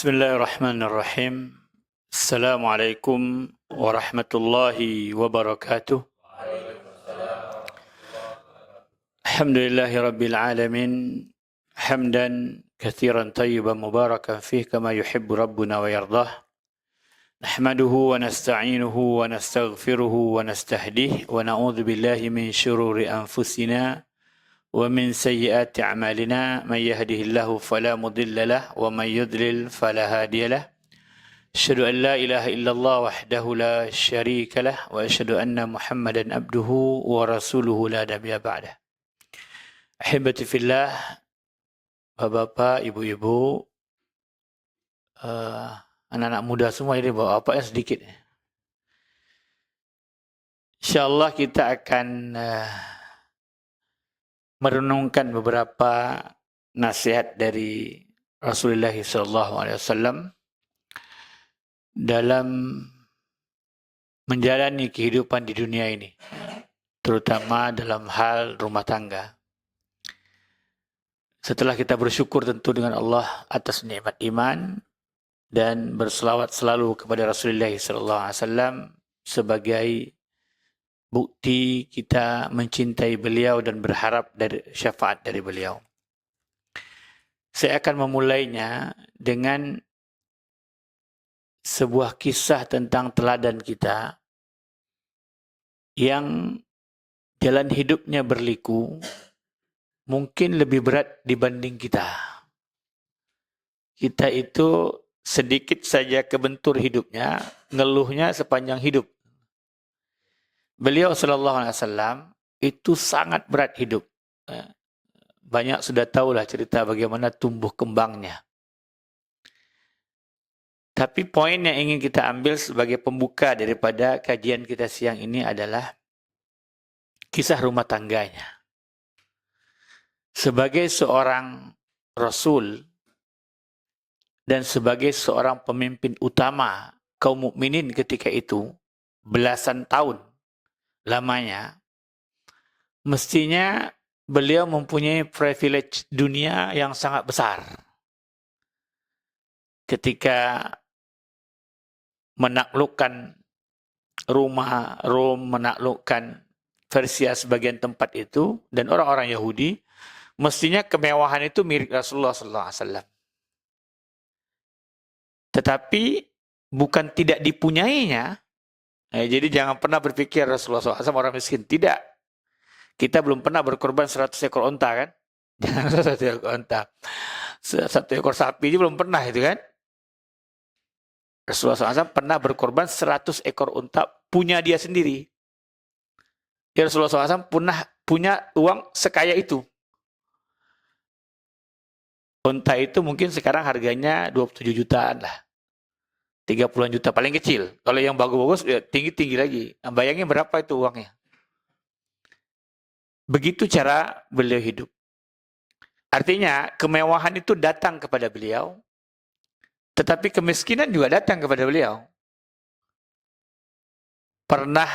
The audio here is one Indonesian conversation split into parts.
Bismillahirrahmanirrahim. Assalamualaikum warahmatullahi wabarakatuh. Alhamdulillahi rabbil alamin. Hamdan kathiran tayyiban mubarakan fih kama yuhibbu rabbuna wa yardah. Nahmaduhu wa nasta'inuhu wa nastaghfiruhu wa nastahdih wa na'udzu billahi min shururi anfusina wa min sayyiati a'malina. Man yahdihillahu fala mudilla lahu wa man yudlil fala hadiya lahu. أشهد أن لا إله إلا الله وحده لا شريك له وأشهد أن محمدا عبده ورسوله لا نبي بعده. أحبتي في الله, bapak-bapak, ibu-ibu, anak-anak muda semua ini bawa apa ya sedikit. InsyaAllah kita akan merenungkan beberapa nasihat dari Rasulullah SAW dalam menjalani kehidupan di dunia ini, terutama dalam hal rumah tangga. Setelah kita bersyukur tentu dengan Allah atas nikmat iman dan berselawat selalu kepada Rasulullah SAW sebagai bukti kita mencintai beliau dan berharap dari syafaat dari beliau. Saya akan memulainya dengan sebuah kisah tentang teladan kita yang jalan hidupnya berliku, mungkin lebih berat dibanding kita. Kita itu sedikit saja kebentur hidupnya, ngeluhnya sepanjang hidup. Beliau SAW itu sangat berat hidup. Banyak sudah tahulah cerita bagaimana tumbuh kembangnya. Tapi poin yang ingin kita ambil sebagai pembuka daripada kajian kita siang ini adalah kisah rumah tangganya. Sebagai seorang Rasul dan sebagai seorang pemimpin utama kaum mukminin ketika itu, belasan tahun lamanya, mestinya beliau mempunyai privilege dunia yang sangat besar. Ketika menaklukkan rumah Rom, menaklukkan Persia sebagian tempat itu, dan orang-orang Yahudi, mestinya kemewahan itu mirip Rasulullah SAW. Tetapi bukan tidak dipunyainya. Jadi jangan pernah berpikir Rasulullah SAW orang miskin. Tidak. Kita belum pernah berkorban 100 ekor onta kan? Jangan 1 ekor onta. 1 ekor sapi aja belum pernah itu kan? Rasulullah SAW pernah berkorban 100 ekor unta punya dia sendiri. Ya, Rasulullah SAW punya uang sekaya itu. Unta itu mungkin sekarang harganya 27 jutaan lah. 30-an juta paling kecil. Kalau yang bagus-bagus ya tinggi-tinggi lagi. Nah, bayangin berapa itu uangnya. Begitu cara beliau hidup. Artinya kemewahan itu datang kepada beliau. Tetapi kemiskinan juga datang kepada beliau. Pernah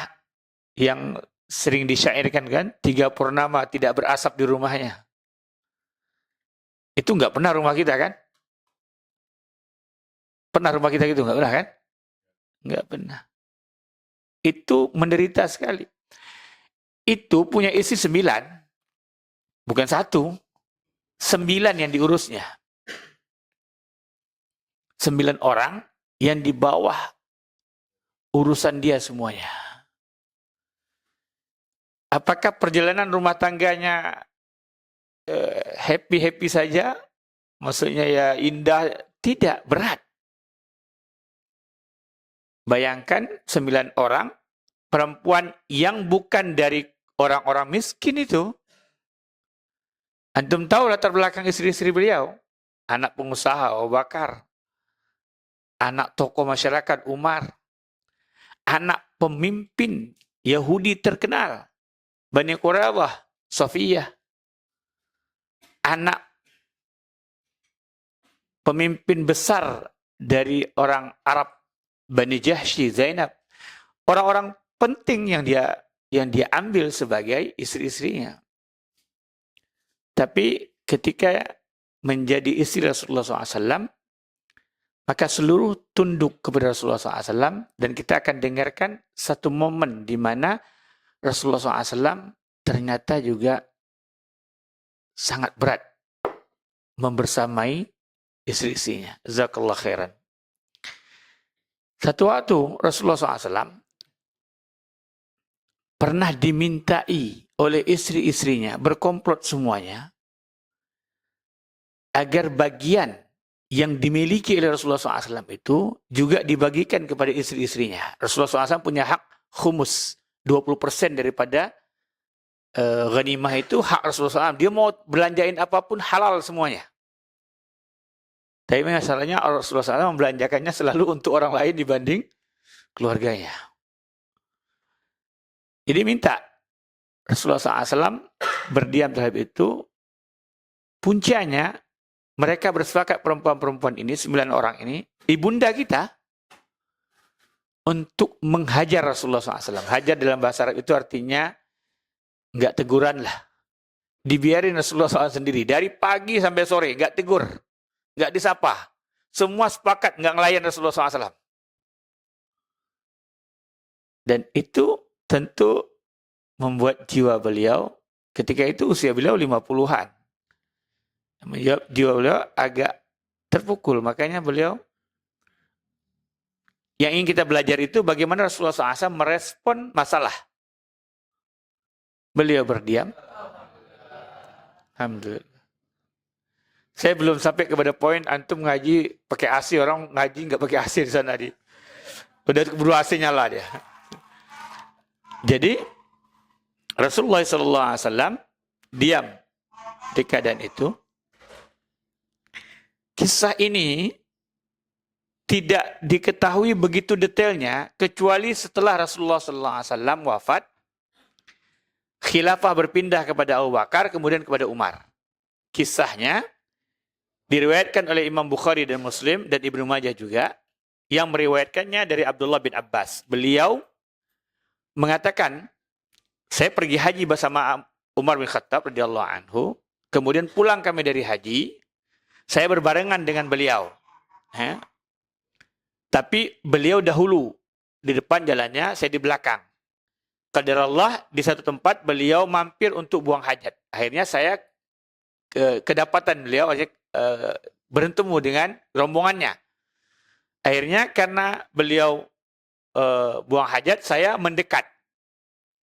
yang sering disyairkan kan, 3 purnama tidak berasap di rumahnya. Itu nggak pernah rumah kita kan? Pernah rumah kita gitu? Nggak pernah kan? Nggak pernah. Itu menderita sekali. Itu punya istri 9. Bukan 1. 9 yang diurusnya. 9 orang yang di bawah urusan dia semuanya. Apakah perjalanan rumah tangganya happy-happy saja? Maksudnya ya indah? Tidak, berat. Bayangkan 9 orang perempuan yang bukan dari orang-orang miskin itu. Antum tahu latar belakang istri-istri beliau? Anak pengusaha Abu Bakar. Anak tokoh masyarakat Umar, anak pemimpin Yahudi terkenal, Bani Quraizah, Safiyah, anak pemimpin besar dari orang Arab, Bani Jahsy, Zainab, orang-orang penting yang dia ambil sebagai istri-istrinya. Tapi ketika menjadi istri Rasulullah SAW, Maka seluruh tunduk kepada Rasulullah SAW, dan kita akan dengarkan satu momen di mana Rasulullah SAW ternyata juga sangat berat membersamai istri-istrinya. Jazakallah khairan. Satu waktu Rasulullah SAW pernah dimintai oleh istri-istrinya, berkomplot semuanya, agar bagian yang dimiliki oleh Rasulullah SAW itu juga dibagikan kepada istri-istrinya. Rasulullah SAW punya hak khumus, 20% daripada ghanimah itu hak Rasulullah SAW. Dia mau belanjain apapun halal semuanya. Tapi masalahnya Rasulullah SAW membelanjakannya selalu untuk orang lain dibanding keluarganya. Jadi minta Rasulullah SAW berdiam terhadap itu. Puncanya mereka bersepakat, perempuan-perempuan ini, 9 orang ini, ibunda kita, untuk menghajar Rasulullah SAW. Hajar dalam bahasa Arab itu artinya nggak teguran lah. Dibiarin Rasulullah SAW sendiri. Dari pagi sampai sore, nggak tegur. Nggak disapa. Semua sepakat nggak ngelayan Rasulullah SAW. Dan itu tentu membuat jiwa beliau, ketika itu usia beliau 50-an. Jiwa beliau agak terpukul. Makanya beliau, yang ingin kita belajar itu bagaimana Rasulullah SAW merespon masalah. Beliau berdiam. Alhamdulillah. Saya belum sampai kepada poin antum ngaji pakai AC, orang ngaji nggak pakai AC di sana di. Udah keburu AC nyala dia. Jadi Rasulullah SAW diam di keadaan itu. Kisah ini tidak diketahui begitu detailnya kecuali setelah Rasulullah SAW wafat, khilafah berpindah kepada Abu Bakar, kemudian kepada Umar. Kisahnya diriwayatkan oleh Imam Bukhari dan Muslim dan Ibnu Majah juga, yang meriwayatkannya dari Abdullah bin Abbas. Beliau mengatakan, saya pergi haji bersama Umar bin Khattab radhiyallahu anhu, kemudian pulang kami dari haji, saya berbarengan dengan beliau. Tapi beliau dahulu di depan jalannya, saya di belakang. Qadarullah di satu tempat beliau mampir untuk buang hajat. Akhirnya saya kedapatan beliau bertemu dengan rombongannya. Akhirnya karena beliau buang hajat, saya mendekat.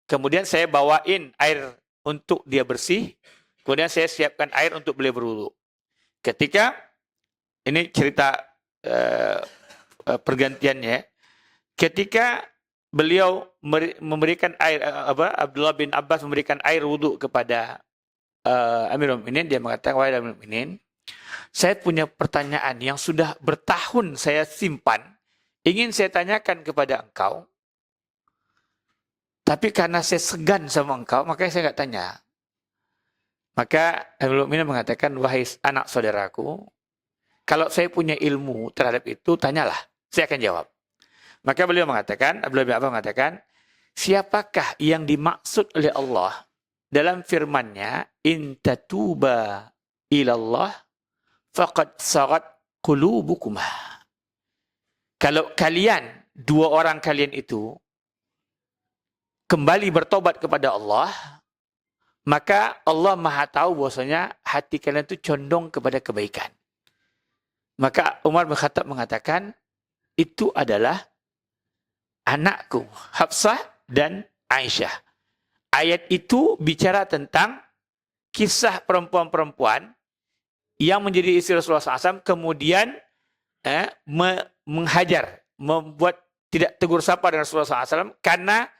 Kemudian saya bawain air untuk dia bersih. Kemudian saya siapkan air untuk beliau berwudu. Ketika ini cerita pergantiannya, ketika beliau memberikan air, Abdullah bin Abbas memberikan air wudu kepada Amirul Mukminin, dia mengatakan, wahai Amirul Mukminin, saya punya pertanyaan yang sudah bertahun saya simpan, ingin saya tanyakan kepada engkau, tapi karena saya segan sama engkau, makanya saya nggak tanya. Maka Amirul Mukminin mengatakan, wahai anak saudaraku, kalau saya punya ilmu terhadap itu, tanyalah, saya akan jawab. Maka beliau mengatakan, Abdullah bin Abbas mengatakan, siapakah yang dimaksud oleh Allah dalam firman-Nya, in tatuba ilallah faqad sagat qulubukuma. Kalau kalian, dua orang kalian itu kembali bertobat kepada Allah, maka Allah Maha tahu bahwasanya hati kalian itu condong kepada kebaikan. Maka Umar bin Khattab mengatakan, itu adalah anakku, Hafsah dan Aisyah. Ayat itu bicara tentang kisah perempuan-perempuan yang menjadi istri Rasulullah SAW, kemudian menghajar, membuat tidak tegur sapa dengan Rasulullah SAW, karena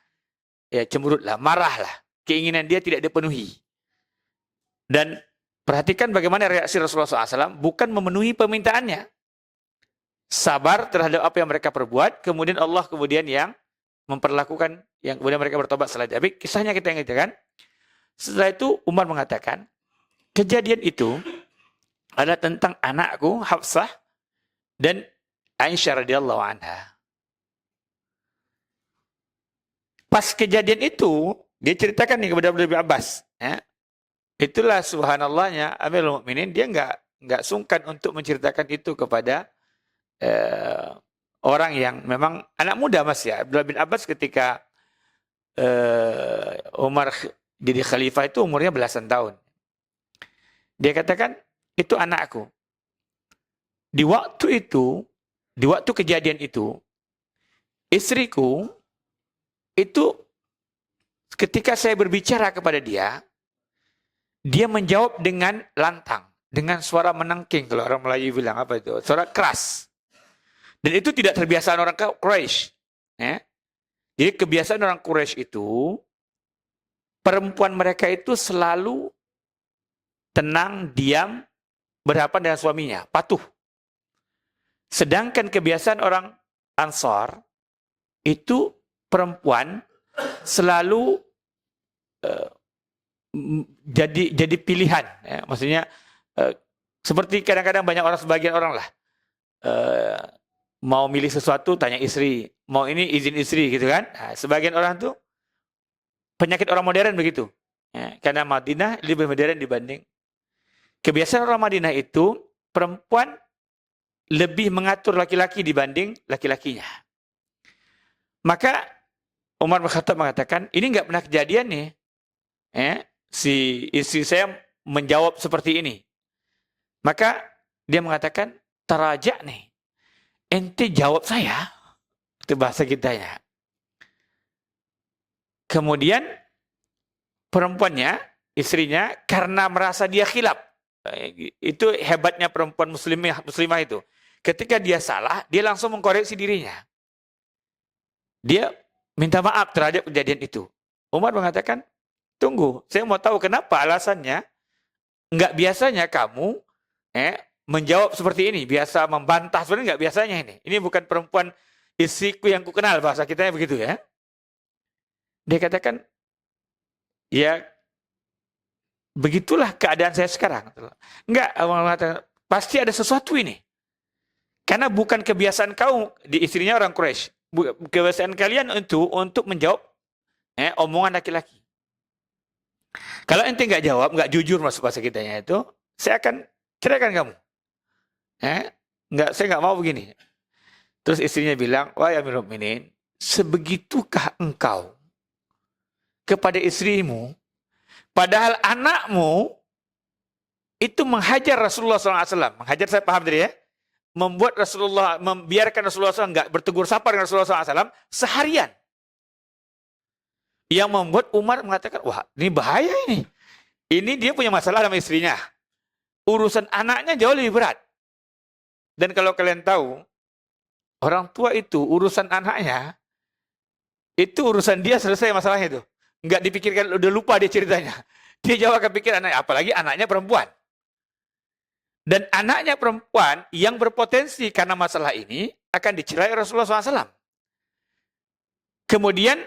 cemberutlah, marahlah, keinginan dia tidak dipenuhi. Dan perhatikan bagaimana reaksi Rasulullah SAW, bukan memenuhi permintaannya. Sabar terhadap apa yang mereka perbuat, kemudian Allah kemudian yang memperlakukan, yang kemudian mereka bertobat setelah itu. Tapi kisahnya kita yang kan. Setelah itu Umar mengatakan, kejadian itu adalah tentang anakku Hafsah dan Aisyah radhiyallahu anha. Pas kejadian itu, dia ceritakan nih kepada Abdullah bin Abbas. Itulah subhanallahnya Amirul Mukminin, dia nggak sungkan untuk menceritakan itu kepada orang yang memang anak muda Mas ya. Abdullah bin Abbas ketika Umar jadi khalifah itu umurnya belasan tahun. Dia katakan, itu anakku. Di waktu kejadian itu, istriku itu ketika saya berbicara kepada dia menjawab dengan lantang, dengan suara menengking, kalau orang Melayu bilang apa itu, suara keras. Dan itu tidak terbiasaan orang Quraisy. Ya. Jadi kebiasaan orang Quraisy itu, perempuan mereka itu selalu tenang, diam, berhadapan dengan suaminya, patuh. Sedangkan kebiasaan orang Ansar, itu perempuan selalu jadi pilihan. Ya. Maksudnya, seperti kadang-kadang sebagian orang lah, mau milih sesuatu tanya istri, mau ini izin istri gitu kan. Nah, sebagian orang tuh penyakit orang modern begitu. Ya, karena Madinah lebih modern dibanding. Kebiasaan orang Madinah itu perempuan lebih mengatur laki-laki dibanding laki-lakinya. Maka Umar bin Khattab mengatakan, ini nggak pernah kejadian nih. Si istri saya menjawab seperti ini. Maka dia mengatakan, taraja nih. Ente jawab saya, itu bahasa kita ya. Kemudian perempuannya, istrinya, karena merasa dia khilaf. Itu hebatnya perempuan muslimah itu. Ketika dia salah, dia langsung mengkoreksi dirinya. Dia minta maaf terhadap kejadian itu. Umar mengatakan, tunggu, saya mau tahu kenapa alasannya. Enggak biasanya kamu menjawab seperti ini, biasa membantah, sebenarnya nggak biasanya ini. Ini bukan perempuan istriku yang kukenal, bahasa kita begitu ya. Dia katakan, ya begitulah keadaan saya sekarang. Enggak, pasti ada sesuatu ini. Karena bukan kebiasaan kau di istrinya orang Quraisy. Kebiasaan kalian untuk menjawab omongan laki-laki. Kalau ente nggak jawab, nggak jujur masuk bahasa kitanya itu, saya akan ceraikan kamu. Saya nggak mau begini. Terus istrinya bilang, wahai Amirul Mukminin, sebegitukah engkau kepada istrimu, padahal anakmu itu menghajar Rasulullah SAW. Menghajar, saya paham tadi ya. Membiarkan Rasulullah SAW nggak bertegur sapa dengan Rasulullah SAW seharian. Yang membuat Umar mengatakan, wah ini bahaya ini. Ini dia punya masalah sama istrinya. Urusan anaknya jauh lebih berat. Dan kalau kalian tahu, orang tua itu urusan anaknya, itu urusan dia selesai masalahnya itu. Nggak dipikirkan, udah lupa dia ceritanya. Dia jauh akan pikir anaknya, apalagi anaknya perempuan. Dan anaknya perempuan yang berpotensi karena masalah ini akan dicerai Rasulullah SAW. Kemudian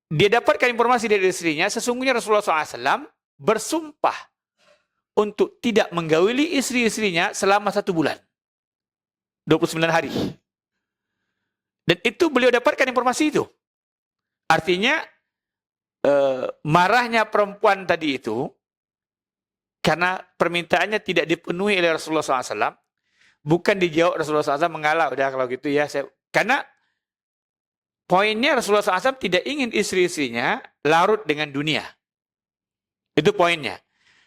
dia dapatkan informasi dari istrinya, sesungguhnya Rasulullah SAW bersumpah untuk tidak menggauli istri-istrinya selama 1 bulan. 29 hari. Dan itu beliau dapatkan informasi itu. Artinya, marahnya perempuan tadi itu, karena permintaannya tidak dipenuhi oleh Rasulullah SAW, bukan dijawab Rasulullah SAW mengalah, udah kalau gitu ya. Karena poinnya Rasulullah SAW tidak ingin istri-istrinya larut dengan dunia. Itu poinnya.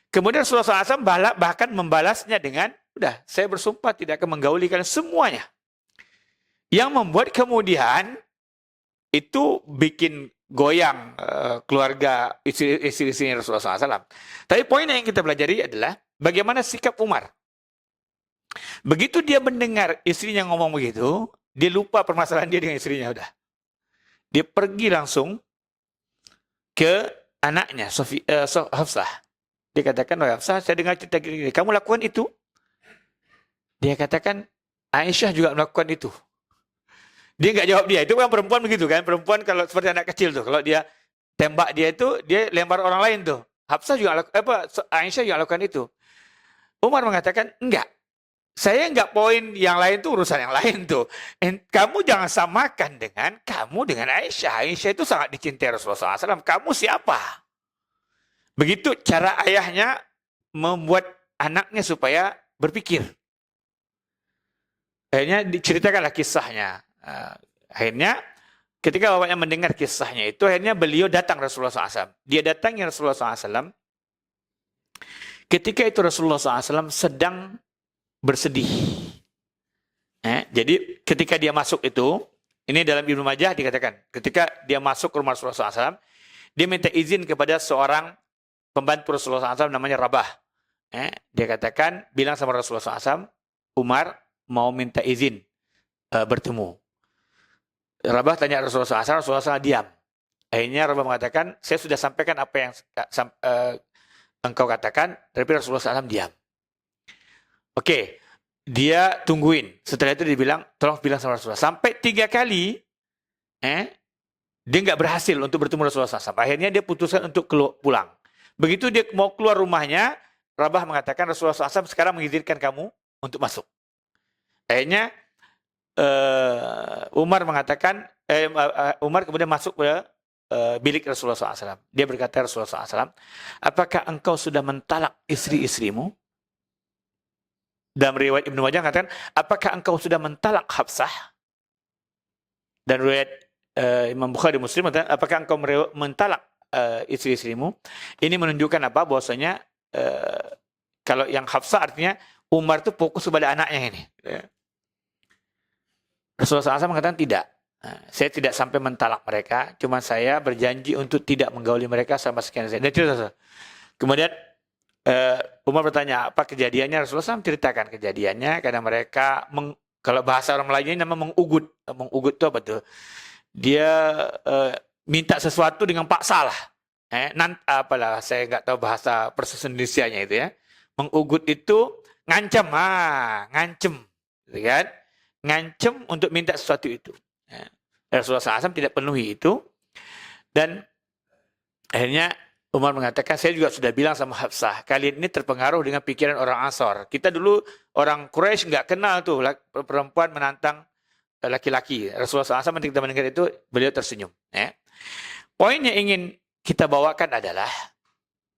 Kemudian Rasulullah SAW bahkan membalasnya dengan, udah, saya bersumpah tidak akan menggauli kalian semuanya. Yang membuat kemudian itu bikin goyang keluarga istri-istri Rasulullah SAW. Tapi poin yang kita pelajari adalah bagaimana sikap Umar. Begitu dia mendengar istrinya ngomong begitu, dia lupa permasalahan dia dengan istrinya. Udah, dia pergi langsung ke anaknya, Hafsah. Dia katakan, oh Hafsah, saya dengar cerita gini, kamu lakukan itu? Dia katakan, Aisyah juga melakukan itu. Dia nggak jawab dia. Itu kan perempuan begitu kan. Perempuan kalau seperti anak kecil tuh. Kalau dia tembak dia itu, dia lempar orang lain tuh. Hafsah juga Aisyah juga lakukan itu. Umar mengatakan, enggak. Saya nggak poin yang lain tuh urusan yang lain tuh. Kamu jangan samakan dengan kamu dengan Aisyah. Aisyah itu sangat dicintai Rasulullah SAW. Kamu siapa? Begitu cara ayahnya membuat anaknya supaya berpikir. Akhirnya diceritakanlah kisahnya. Akhirnya ketika bapaknya mendengar kisahnya itu, akhirnya beliau datang Rasulullah SAW. Dia datangi Rasulullah SAW. Ketika itu Rasulullah SAW sedang bersedih. Jadi ketika dia masuk itu, ini dalam Ibnu Majah dikatakan, ketika dia masuk ke rumah Rasulullah SAW, dia minta izin kepada seorang pembantu Rasulullah SAW namanya Rabah. Dia katakan, bilang sama Rasulullah SAW, Umar mau minta izin bertemu. Rabah tanya Rasulullah SAW, Rasulullah SAW diam. Akhirnya Rabah mengatakan, saya sudah sampaikan apa yang engkau katakan, tapi Rasulullah SAW diam. Oke. Dia tungguin. Setelah itu dia bilang, tolong bilang sama Rasulullah. Sampai 3 kali, dia nggak berhasil untuk bertemu Rasulullah SAW. Akhirnya dia putuskan untuk pulang. Begitu dia mau keluar rumahnya, Rabah mengatakan Rasulullah SAW sekarang mengizinkan kamu untuk masuk. Akhirnya Umar mengatakan, Umar kemudian masuk ke bilik Rasulullah SAW. Dia berkata Rasulullah SAW, apakah engkau sudah mentalak istri-istrimu? Dalam riwayat Ibnu Majah mengatakan, apakah engkau sudah mentalak Hafsah? Dan riwayat Imam Bukhari Muslim mengatakan, apakah engkau mentalak istri-istrimu? Ini menunjukkan apa? Bahwasanya kalau yang Hafsah artinya Umar itu fokus kepada anaknya ini. Rasulullah SAW mengatakan tidak. Saya tidak sampai mentalak mereka, cuma saya berjanji untuk tidak menggauli mereka sama sekian. Dan itu kemudian Umar bertanya, apa kejadiannya? Rasulullah SAW ceritakan kejadiannya, karena mereka, kalau bahasa orang Melayu ini nama mengugut. Mengugut itu apa tuh? Dia minta sesuatu dengan paksa lah. Apalah, saya nggak tahu bahasa persis Indonesianya itu ya. Mengugut itu ngancam, ngancem, gitu kan? Ngancem untuk minta sesuatu itu. Rasulullah SAW tidak penuhi itu, dan akhirnya Umar mengatakan, saya juga sudah bilang sama Hafsah, kalian ini terpengaruh dengan pikiran orang Ansor. Kita dulu orang Quraisy nggak kenal tuh perempuan menantang laki-laki. Rasulullah SAW ketika mendengar itu, beliau tersenyum. Poin yang ingin kita bawakan adalah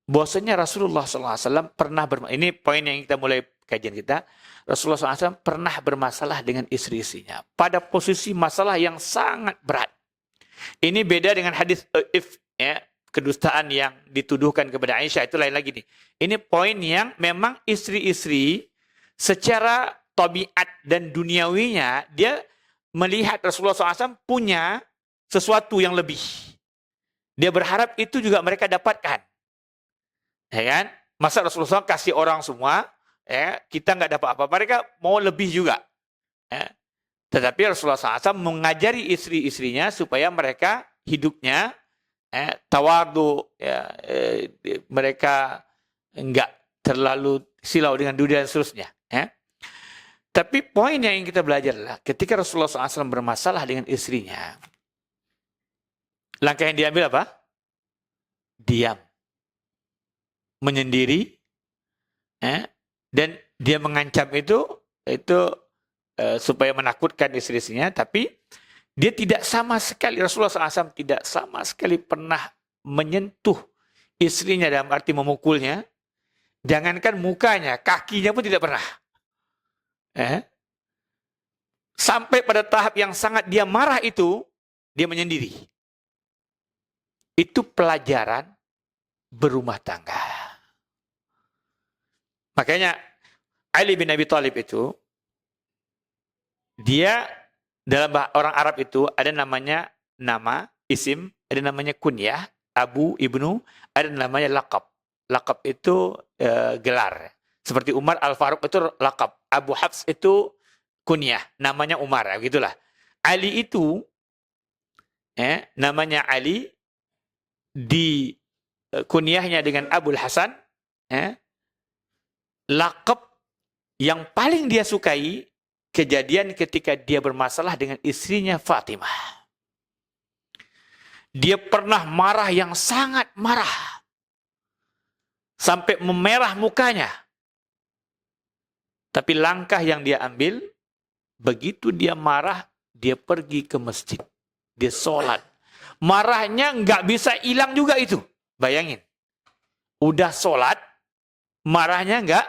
bahwasanya Rasulullah SAW pernah ini poin yang kita mulai kajian kita. Rasulullah SAW pernah bermasalah dengan istri-istrinya pada posisi masalah yang sangat berat. Ini beda dengan hadis kedustaan yang dituduhkan kepada Aisyah, itu lain lagi nih. Ini poin yang memang istri-istri secara tabiat dan duniawinya, dia melihat Rasulullah SAW punya sesuatu yang lebih. Dia berharap itu juga mereka dapatkan. Ya kan? Masa Rasulullah SAW kasih orang semua, kita nggak dapat apa-apa, mereka mau lebih juga. Tetapi Rasulullah SAW mengajari istri-istrinya supaya mereka hidupnya tawadhu, mereka enggak terlalu silau dengan dunia dan seterusnya. Tapi poin yang ingin kita belajar adalah ketika Rasulullah SAW bermasalah dengan istrinya, langkah yang diambil apa? Diam, menyendiri, dan dia mengancam itu supaya menakutkan istri-istrinya, tapi dia tidak sama sekali, Rasulullah SAW tidak sama sekali pernah menyentuh istrinya dalam arti memukulnya. Jangankan mukanya, kakinya pun tidak pernah. Sampai pada tahap yang sangat dia marah itu, dia menyendiri. Itu pelajaran berumah tangga. Makanya Ali bin Abi Thalib itu, dia dalam orang Arab itu ada namanya nama, isim, ada namanya kunyah, Abu, Ibnu, ada namanya laqab. Laqab itu gelar. Seperti Umar Al-Faruq itu laqab. Abu Hafs itu kunyah, namanya Umar, begitulah. Ali itu namanya Ali, di kunyahnya dengan Abul Hasan, laqab yang paling dia sukai kejadian ketika dia bermasalah dengan istrinya Fatimah. Dia pernah marah yang sangat marah. Sampai memerah mukanya. Tapi langkah yang dia ambil, begitu dia marah, dia pergi ke masjid. Dia sholat. Marahnya nggak bisa hilang juga itu. Bayangin. Udah sholat, marahnya nggak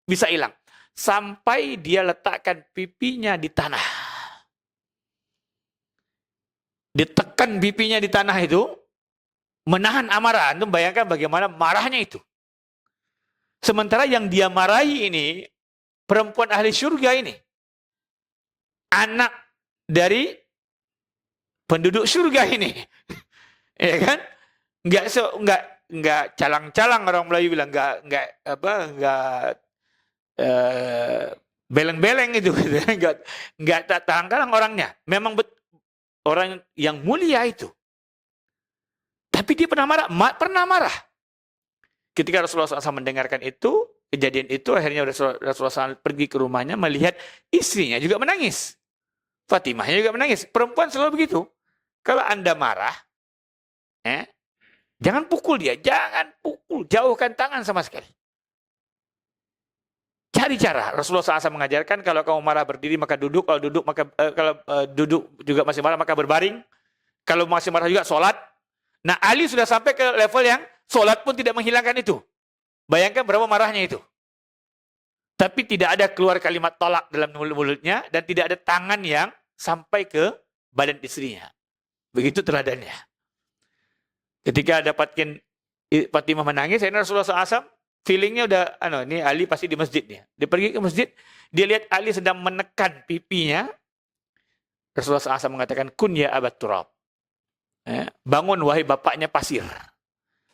bisa hilang. sampai dia letakkan pipinya di tanah. Ditekan pipinya di tanah itu, menahan amarah. Antum bayangkan bagaimana marahnya itu. Sementara yang dia marahi ini, perempuan ahli surga ini. Anak dari penduduk surga ini. Ya kan? Enggak calang-calang, orang Melayu bilang, enggak beleng-beleng itu. Enggak talang-talang orangnya. Memang orang yang mulia itu. Tapi dia pernah marah. Ketika Rasulullah SAW mendengarkan itu, kejadian itu, akhirnya Rasulullah SAW pergi ke rumahnya, melihat istrinya juga menangis. Fatimahnya juga menangis. Perempuan selalu begitu. Kalau Anda marah, jangan pukul dia. Jangan pukul. Jauhkan tangan sama sekali. Cari cara. Rasulullah SAW mengajarkan, kalau kamu marah berdiri, maka duduk. Kalau duduk juga masih marah, maka berbaring. Kalau masih marah juga, sholat. Nah, Ali sudah sampai ke level yang sholat pun tidak menghilangkan itu. Bayangkan berapa marahnya itu. Tapi tidak ada keluar kalimat tolak dalam mulutnya, dan tidak ada tangan yang sampai ke badan istrinya. Begitu teladannya. Ketika dapatkan Fatimah menangis, Rasulullah SAW feelingnya udah, ini Ali pasti di masjid nih. Dia pergi ke masjid, dia lihat Ali sedang menekan pipinya. Rasulullah SAW mengatakan, kun ya abat turab. Bangun wahai bapaknya pasir.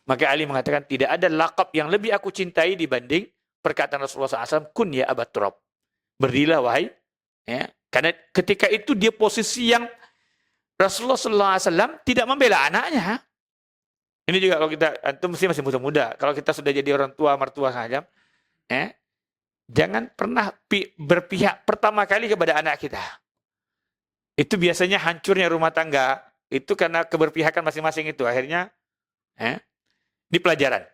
Maka Ali mengatakan, tidak ada lakab yang lebih aku cintai dibanding perkataan Rasulullah SAW, kun ya abat turab. Berdirilah wahai. Karena ketika itu dia posisi yang Rasulullah SAW tidak membela anaknya. Ini juga kalau kita, antum masih muda-muda. Kalau kita sudah jadi orang tua, mertua saja, jangan pernah berpihak pertama kali kepada anak kita. Itu biasanya hancurnya rumah tangga. Itu karena keberpihakan masing-masing itu. Akhirnya, di pelajaran.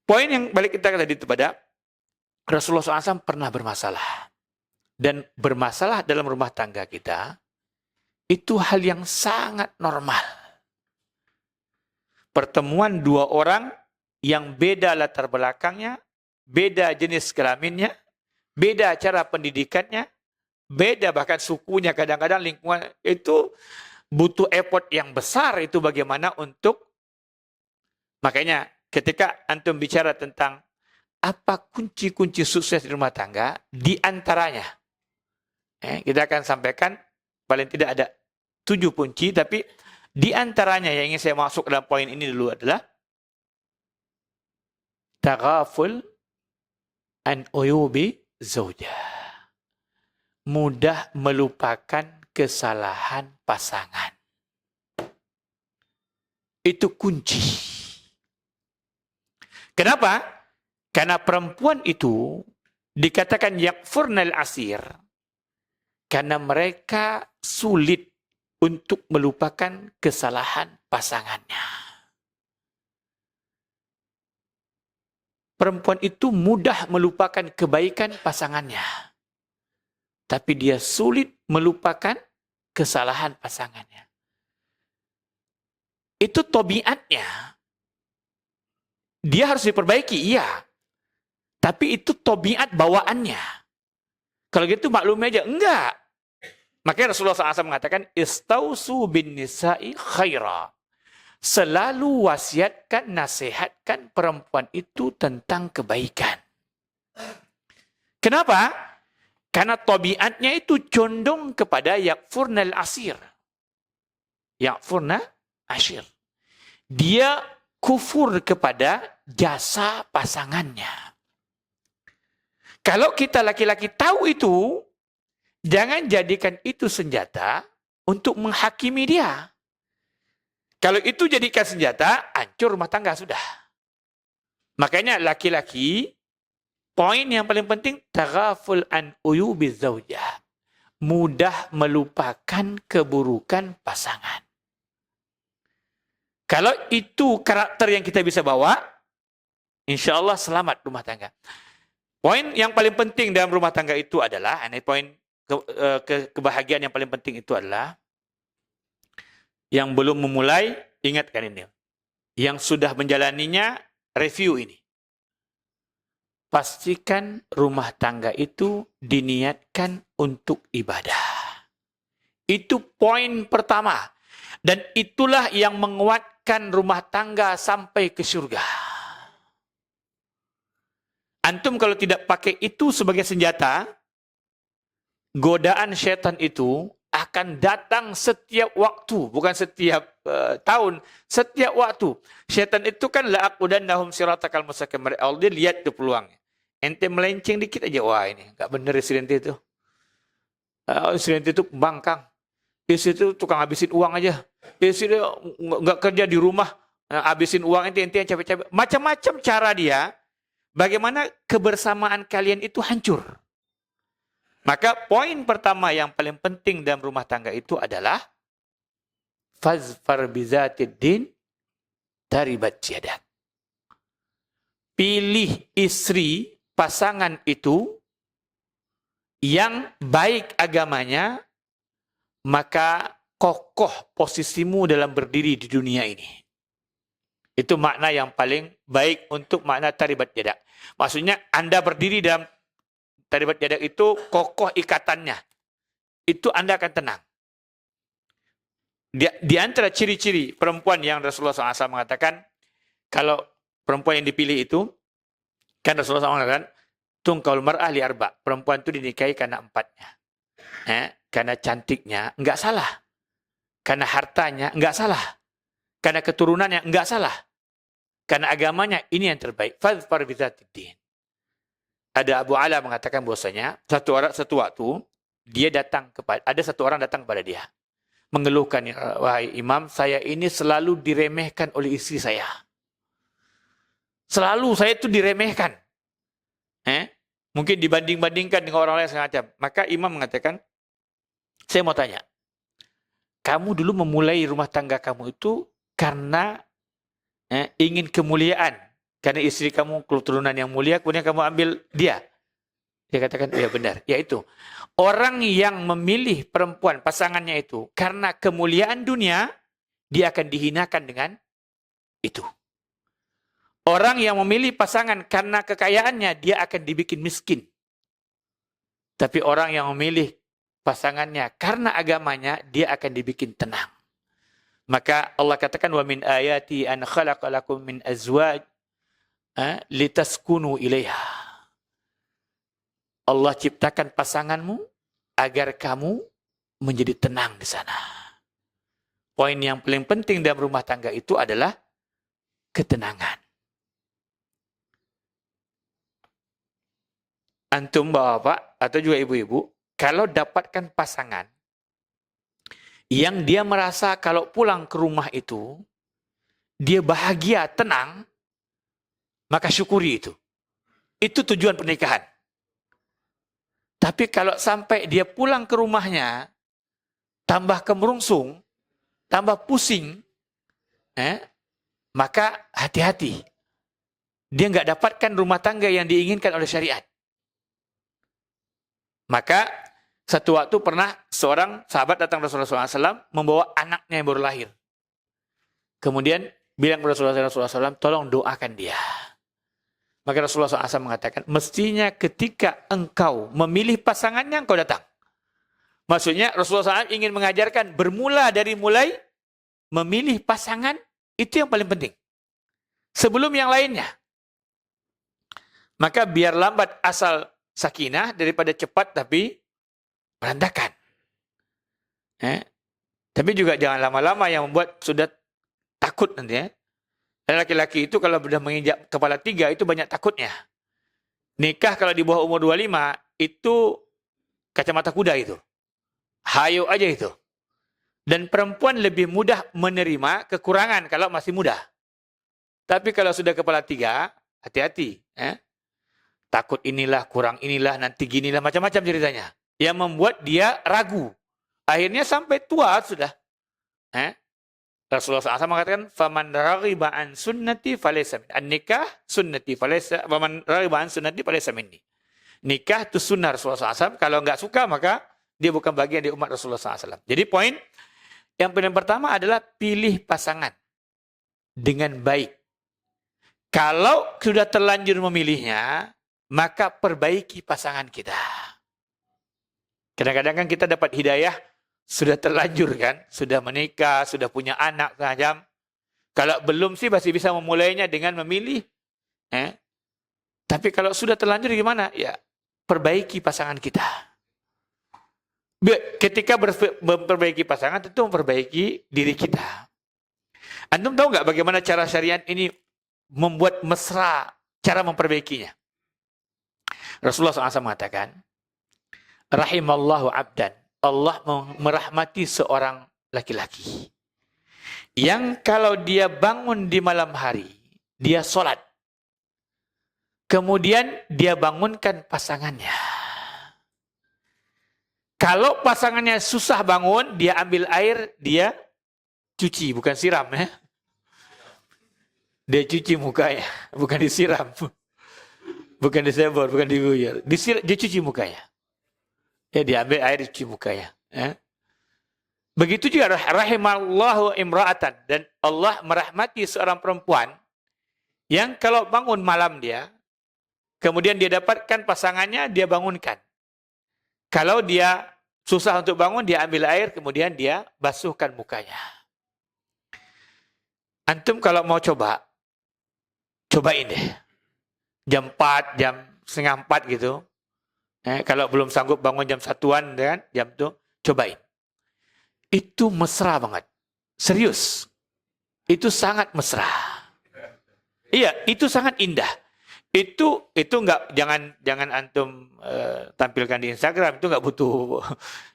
Poin yang balik kita tadi itu pada Rasulullah SAW pernah bermasalah. Dan bermasalah dalam rumah tangga kita, itu hal yang sangat normal. Pertemuan dua orang yang beda latar belakangnya, beda jenis kelaminnya, beda cara pendidikannya, beda bahkan sukunya, kadang-kadang lingkungan, itu butuh effort yang besar itu bagaimana untuk, makanya ketika antum bicara tentang apa kunci-kunci sukses di rumah tangga, di antaranya, kita akan sampaikan paling tidak ada 7 kunci, tapi di antaranya yang ingin saya masuk dalam poin ini dulu adalah taghaful an uyubi zaujah. Mudah melupakan kesalahan pasangan. Itu kunci. Kenapa? Karena perempuan itu dikatakan yakfurnal asir. Karena mereka sulit untuk melupakan kesalahan pasangannya. Perempuan itu mudah melupakan kebaikan pasangannya. Tapi dia sulit melupakan kesalahan pasangannya. Itu tabiatnya. Dia harus diperbaiki, iya. Tapi itu tabiat bawaannya. Kalau gitu maklumi aja, enggak. Makanya Rasulullah SAW mengatakan, istausu bin nisa'i khaira. Selalu wasiatkan, nasihatkan perempuan itu tentang kebaikan. Kenapa? Karena tabiatnya itu condong kepada yakfurnal asir. Yakfurna ashir. Dia kufur kepada jasa pasangannya. Kalau kita laki-laki tahu itu, jangan jadikan itu senjata untuk menghakimi dia. Kalau itu jadikan senjata, hancur rumah tangga sudah. Makanya laki-laki, poin yang paling penting, taghaful an uyubi zaujah. Mudah melupakan keburukan pasangan. Kalau itu karakter yang kita bisa bawa, insya Allah selamat rumah tangga. Poin yang paling penting dalam rumah tangga itu adalah, ini poin kebahagiaan yang paling penting itu adalah, yang belum memulai, ingatkan ini. Yang sudah menjalaninya, review ini. pastikan rumah tangga itu diniatkan untuk ibadah. Itu poin pertama. Dan itulah yang menguatkan rumah tangga sampai ke surga. Antum kalau tidak pakai itu sebagai senjata, godaan syaitan itu akan datang setiap waktu, bukan setiap tahun, setiap waktu. Syaitan itu kan la'aqudannahum siratakal mustaqim. Dia lihat tuh peluangnya. Ente melenceng dikit aja, wah ini enggak benar istri ente itu. Istri ente itu bangkang. Istri itu tukang habisin uang aja. Istri itu enggak kerja di rumah, habisin uang ente yang capek-capek. Macam-macam cara dia, bagaimana kebersamaan kalian itu hancur. Maka poin pertama yang paling penting dalam rumah tangga itu adalah fazfar bizatid din taribat yadak. Pilih istri, pasangan itu yang baik agamanya, maka kokoh posisimu dalam berdiri di dunia ini. Itu makna yang paling baik untuk makna taribat yadak. Maksudnya Anda berdiri dalam taribat yadak itu kokoh ikatannya. Itu Anda akan tenang. Di antara ciri-ciri perempuan yang Rasulullah SAW mengatakan, kalau perempuan yang dipilih itu, kan Rasulullah SAW mengatakan, tungkal mar'ah li arba. Perempuan itu dinikahi karena empatnya. Karena cantiknya, enggak salah. Karena hartanya, enggak salah. Karena keturunannya, enggak salah. Karena agamanya, ini yang terbaik. Fadfar bizatiddin. Ada Abu Ala mengatakan bahwasanya satu waktu ada satu orang datang kepada dia, mengeluhkan, wahai imam, saya ini selalu diremehkan oleh istri saya. Selalu saya itu diremehkan. Mungkin dibanding-bandingkan dengan orang lain semacam. Maka imam mengatakan, saya mau tanya, kamu dulu memulai rumah tangga kamu itu karena ingin kemuliaan. Karena istri kamu keturunan yang mulia, kemudian kamu ambil dia. Dia katakan, ya benar. Yaitu, orang yang memilih perempuan, pasangannya itu, karena kemuliaan dunia, dia akan dihinakan dengan itu. Orang yang memilih pasangan karena kekayaannya, dia akan dibikin miskin. Tapi orang yang memilih pasangannya karena agamanya, dia akan dibikin tenang. Maka Allah katakan, wa min ayati an khalaqa lakum min azwaj litaskunu ilaiha. Allah ciptakan pasanganmu agar kamu menjadi tenang di sana. Poin yang paling penting dalam rumah tangga itu adalah ketenangan. Antum bapak atau juga ibu-ibu, kalau dapatkan pasangan yang dia merasa kalau pulang ke rumah itu dia bahagia, tenang, maka syukuri itu. Itu tujuan pernikahan. Tapi kalau sampai dia pulang ke rumahnya, tambah kemerungsung, tambah pusing, maka hati-hati. Dia nggak dapatkan rumah tangga yang diinginkan oleh syariat. Maka satu waktu pernah seorang sahabat datang ke Rasulullah SAW membawa anaknya yang baru lahir. Kemudian bilang kepada Rasulullah SAW, tolong doakan dia. Maka Rasulullah SAW mengatakan, mestinya ketika engkau memilih pasangannya, engkau datang. Maksudnya Rasulullah SAW ingin mengajarkan bermula dari mulai memilih pasangan, itu yang paling penting. Sebelum yang lainnya. Maka biar lambat asal sakinah daripada cepat tapi berantakan. Tapi juga jangan lama-lama yang membuat sudah takut nanti. Dan laki-laki itu kalau sudah menginjak kepala 3 itu banyak takutnya. Nikah kalau di bawah umur 25 itu kacamata kuda itu. Hayo aja itu. Dan perempuan lebih mudah menerima kekurangan kalau masih muda. Tapi kalau sudah kepala 3, hati-hati. Takut inilah, kurang inilah, nanti ginilah, macam-macam ceritanya. Yang membuat dia ragu. Akhirnya sampai tua sudah. Rasulullah SAW mengatakan, "Faman raghiba an sunnati falaysa minni." An-nikah sunnati falaysa, faman raghiba an sunnati falaysa minni. Nikah itu sunnah Rasulullah SAW. Kalau enggak suka, maka dia bukan bagian dari umat Rasulullah SAW. Jadi poin yang pertama adalah pilih pasangan dengan baik. Kalau sudah terlanjur memilihnya, maka perbaiki pasangan kita. Kadang-kadang kan kita dapat hidayah, sudah terlanjur kan, sudah menikah, sudah punya anak macam. Kalau belum sih masih bisa memulainya dengan memilih. Tapi kalau sudah terlanjur gimana? Ya, perbaiki pasangan kita. Ketika memperbaiki pasangan, tentu memperbaiki diri kita. Antum tahu nggak bagaimana cara syariat ini membuat mesra, cara memperbaikinya? Rasulullah SAW mengatakan, Rahimallahu abdan. Allah merahmati seorang laki-laki yang kalau dia bangun di malam hari, dia sholat. Kemudian dia bangunkan pasangannya. Kalau pasangannya susah bangun, dia ambil air, dia cuci, bukan siram ya. Dia cuci mukanya, bukan disiram. Bukan disebor, bukan diguyur. Dia cuci mukanya. Ya, dia ambil air, cuci mukanya. Ya. Begitu juga rahimallahu imra'atan. Dan Allah merahmati seorang perempuan yang kalau bangun malam dia, kemudian dia dapatkan pasangannya, dia bangunkan. Kalau dia susah untuk bangun, dia ambil air, kemudian dia basuhkan mukanya. Antum kalau mau cobain deh. Jam 4, jam setengah 4 gitu. Kalau belum sanggup bangun jam 1-an, kan, jam itu, cobain. Itu mesra banget. Serius. Itu sangat mesra. Iya, itu sangat indah. Itu enggak, jangan antum tampilkan di Instagram, itu enggak butuh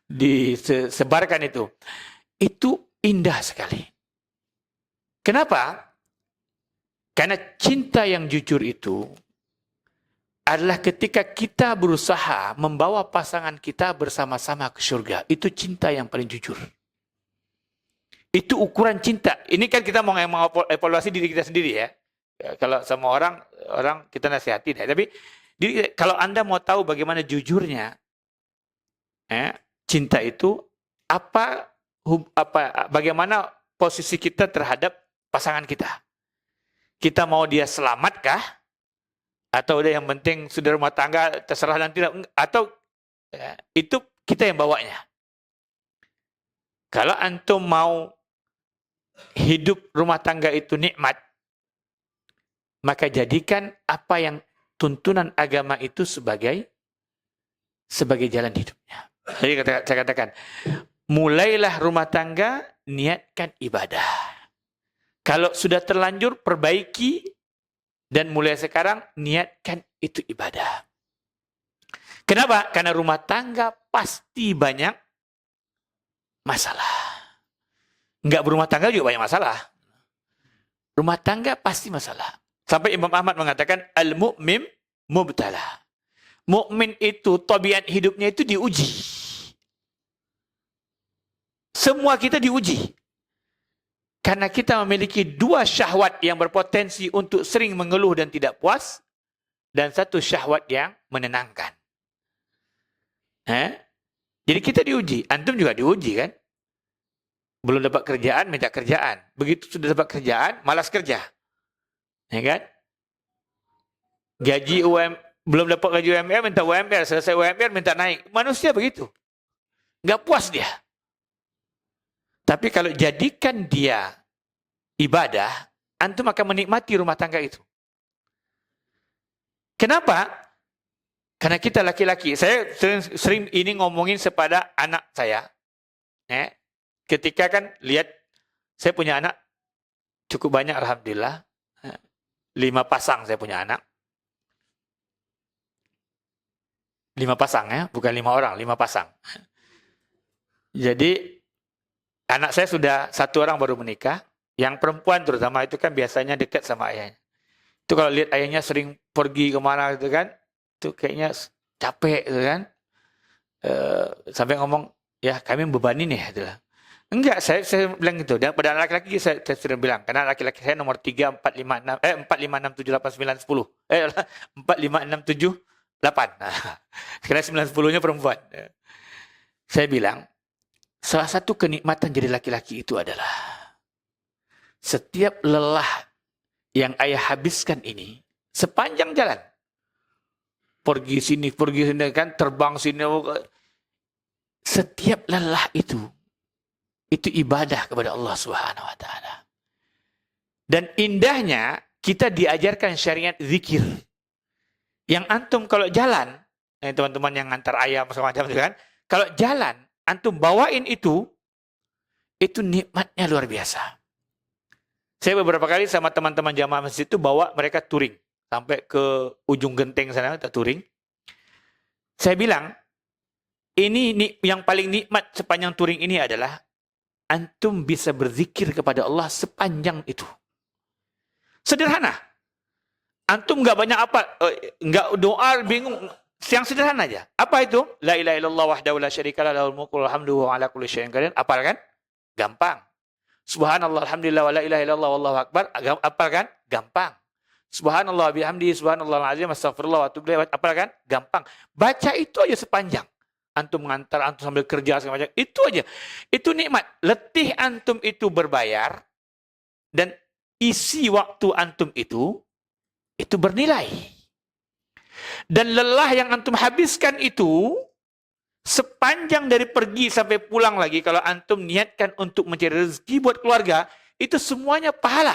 disebarkan itu. Itu indah sekali. Kenapa? Karena cinta yang jujur itu adalah ketika kita berusaha membawa pasangan kita bersama-sama ke surga. Itu cinta yang paling jujur. Itu ukuran cinta. Ini kan kita mau evaluasi diri kita sendiri ya. Kalau sama orang kita nasihati deh. Tapi kalau Anda mau tahu bagaimana jujurnya cinta itu, bagaimana posisi kita terhadap pasangan kita. Kita mau dia selamatkah? Atau udah yang penting sudah rumah tangga terserah dan tidak, atau itu kita yang bawanya. Kalau antum mau hidup rumah tangga itu nikmat, maka jadikan apa yang tuntunan agama itu sebagai jalan hidupnya. Jadi saya katakan, mulailah rumah tangga, niatkan ibadah. Kalau sudah terlanjur, perbaiki. Dan mulai sekarang, niatkan itu ibadah. Kenapa? Karena rumah tangga pasti banyak masalah. Enggak berumah tangga juga banyak masalah. Rumah tangga pasti masalah. Sampai Imam Ahmad mengatakan, al-mu'min mubtala. Mukmin itu, tabiat hidupnya itu diuji. Semua kita diuji. Karena kita memiliki dua syahwat yang berpotensi untuk sering mengeluh dan tidak puas. Dan satu syahwat yang menenangkan. Jadi kita diuji. Antum juga diuji kan? Belum dapat kerjaan, minta kerjaan. Begitu sudah dapat kerjaan, malas kerja. Ya kan? Belum dapat gaji UMR, minta UMR. Selesai UMR, minta naik. Manusia begitu. Nggak puas dia. Tapi kalau jadikan dia ibadah, antum akan menikmati rumah tangga itu. Kenapa? Karena kita laki-laki. Saya sering ini ngomongin kepada anak saya. Ketika kan lihat, saya punya anak cukup banyak alhamdulillah. 5 pasang saya punya anak. 5 pasang ya, bukan 5 orang, 5 pasang. Jadi anak saya sudah 1 orang baru menikah. Yang perempuan terutama itu kan biasanya dekat sama ayahnya. Itu kalau lihat ayahnya sering pergi kemana gitu kan, itu kayaknya capek gitu kan. Sampai ngomong, ya kami membebani nih. Gitu. Enggak, saya bilang gitu. Dan pada laki-laki saya sering bilang, karena laki-laki saya nomor 3, 4, 5, 6, 4, 5, 6, 7, 8, 9, 10. 4, 5, 6, 7, 8. Karena 9, 10-nya perempuan. Saya bilang, salah satu kenikmatan jadi laki-laki itu adalah setiap lelah yang ayah habiskan ini sepanjang jalan. pergi sini kan, terbang sini. Setiap lelah itu ibadah kepada Allah Subhanahu wa taala. Dan indahnya kita diajarkan syariat zikir. Yang antum kalau jalan, teman-teman yang ngantar ayam semacam itu kan, kalau jalan antum bawain itu nikmatnya luar biasa. Saya beberapa kali sama teman-teman jamaah masjid itu bawa mereka touring sampai ke ujung genteng sana, kita touring. Saya bilang, ini yang paling nikmat sepanjang touring ini adalah antum bisa berzikir kepada Allah sepanjang itu. Sederhana. Antum nggak banyak apa, nggak doa, bingung. Yang sederhana aja. Apa itu? La ilaha illallah wahdahu la syarikalah lahul mulku wal hamdu wa ala kulli syai'in qadir. Apal kan? Gampang. Subhanallah alhamdulillah wa la ilaha illallah wallahu akbar. Apal kan? Gampang. Subhanallah bihamdi subhanallah azim astagfirullah wa atubu ilaih. Apal kan? Gampang. Baca itu aja sepanjang. Antum mengantar, antum sambil kerja segala macam. Itu aja. Itu nikmat. Letih antum itu berbayar dan isi waktu antum itu bernilai. Dan lelah yang antum habiskan itu sepanjang dari pergi sampai pulang lagi, kalau antum niatkan untuk mencari rezeki buat keluarga, itu semuanya pahala.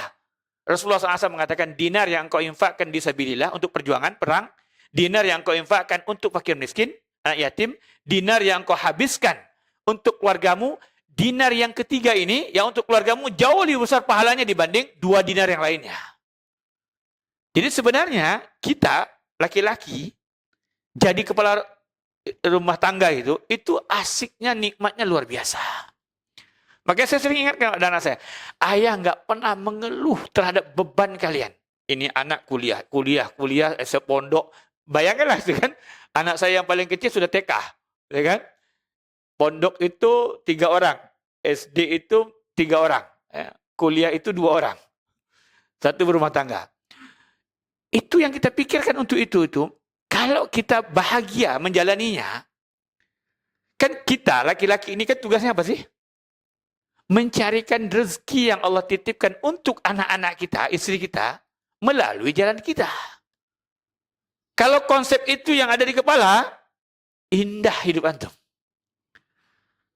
Rasulullah SAW mengatakan, dinar yang kau infakkan di sabilillah untuk perjuangan perang, dinar yang kau infakkan untuk fakir miskin, anak yatim, dinar yang kau habiskan untuk keluargamu, dinar yang ketiga ini yang untuk keluargamu jauh lebih besar pahalanya dibanding 2 dinar yang lainnya. Jadi sebenarnya kita laki-laki jadi kepala rumah tangga itu asiknya, nikmatnya luar biasa. Makanya saya sering ingatkan kepada anak saya, ayah nggak pernah mengeluh terhadap beban kalian. Ini anak kuliah, sepondok. Bayangkanlah itu kan, anak saya yang paling kecil sudah TK, ya kan? Pondok itu 3 orang, SD itu 3 orang, kuliah itu 2 orang, 1 berumah tangga. Itu yang kita pikirkan untuk itu. Kalau kita bahagia menjalaninya, kan kita laki-laki ini kan tugasnya apa sih? Mencarikan rezeki yang Allah titipkan untuk anak-anak kita, istri kita, melalui jalan kita. Kalau konsep itu yang ada di kepala, indah hidup antum.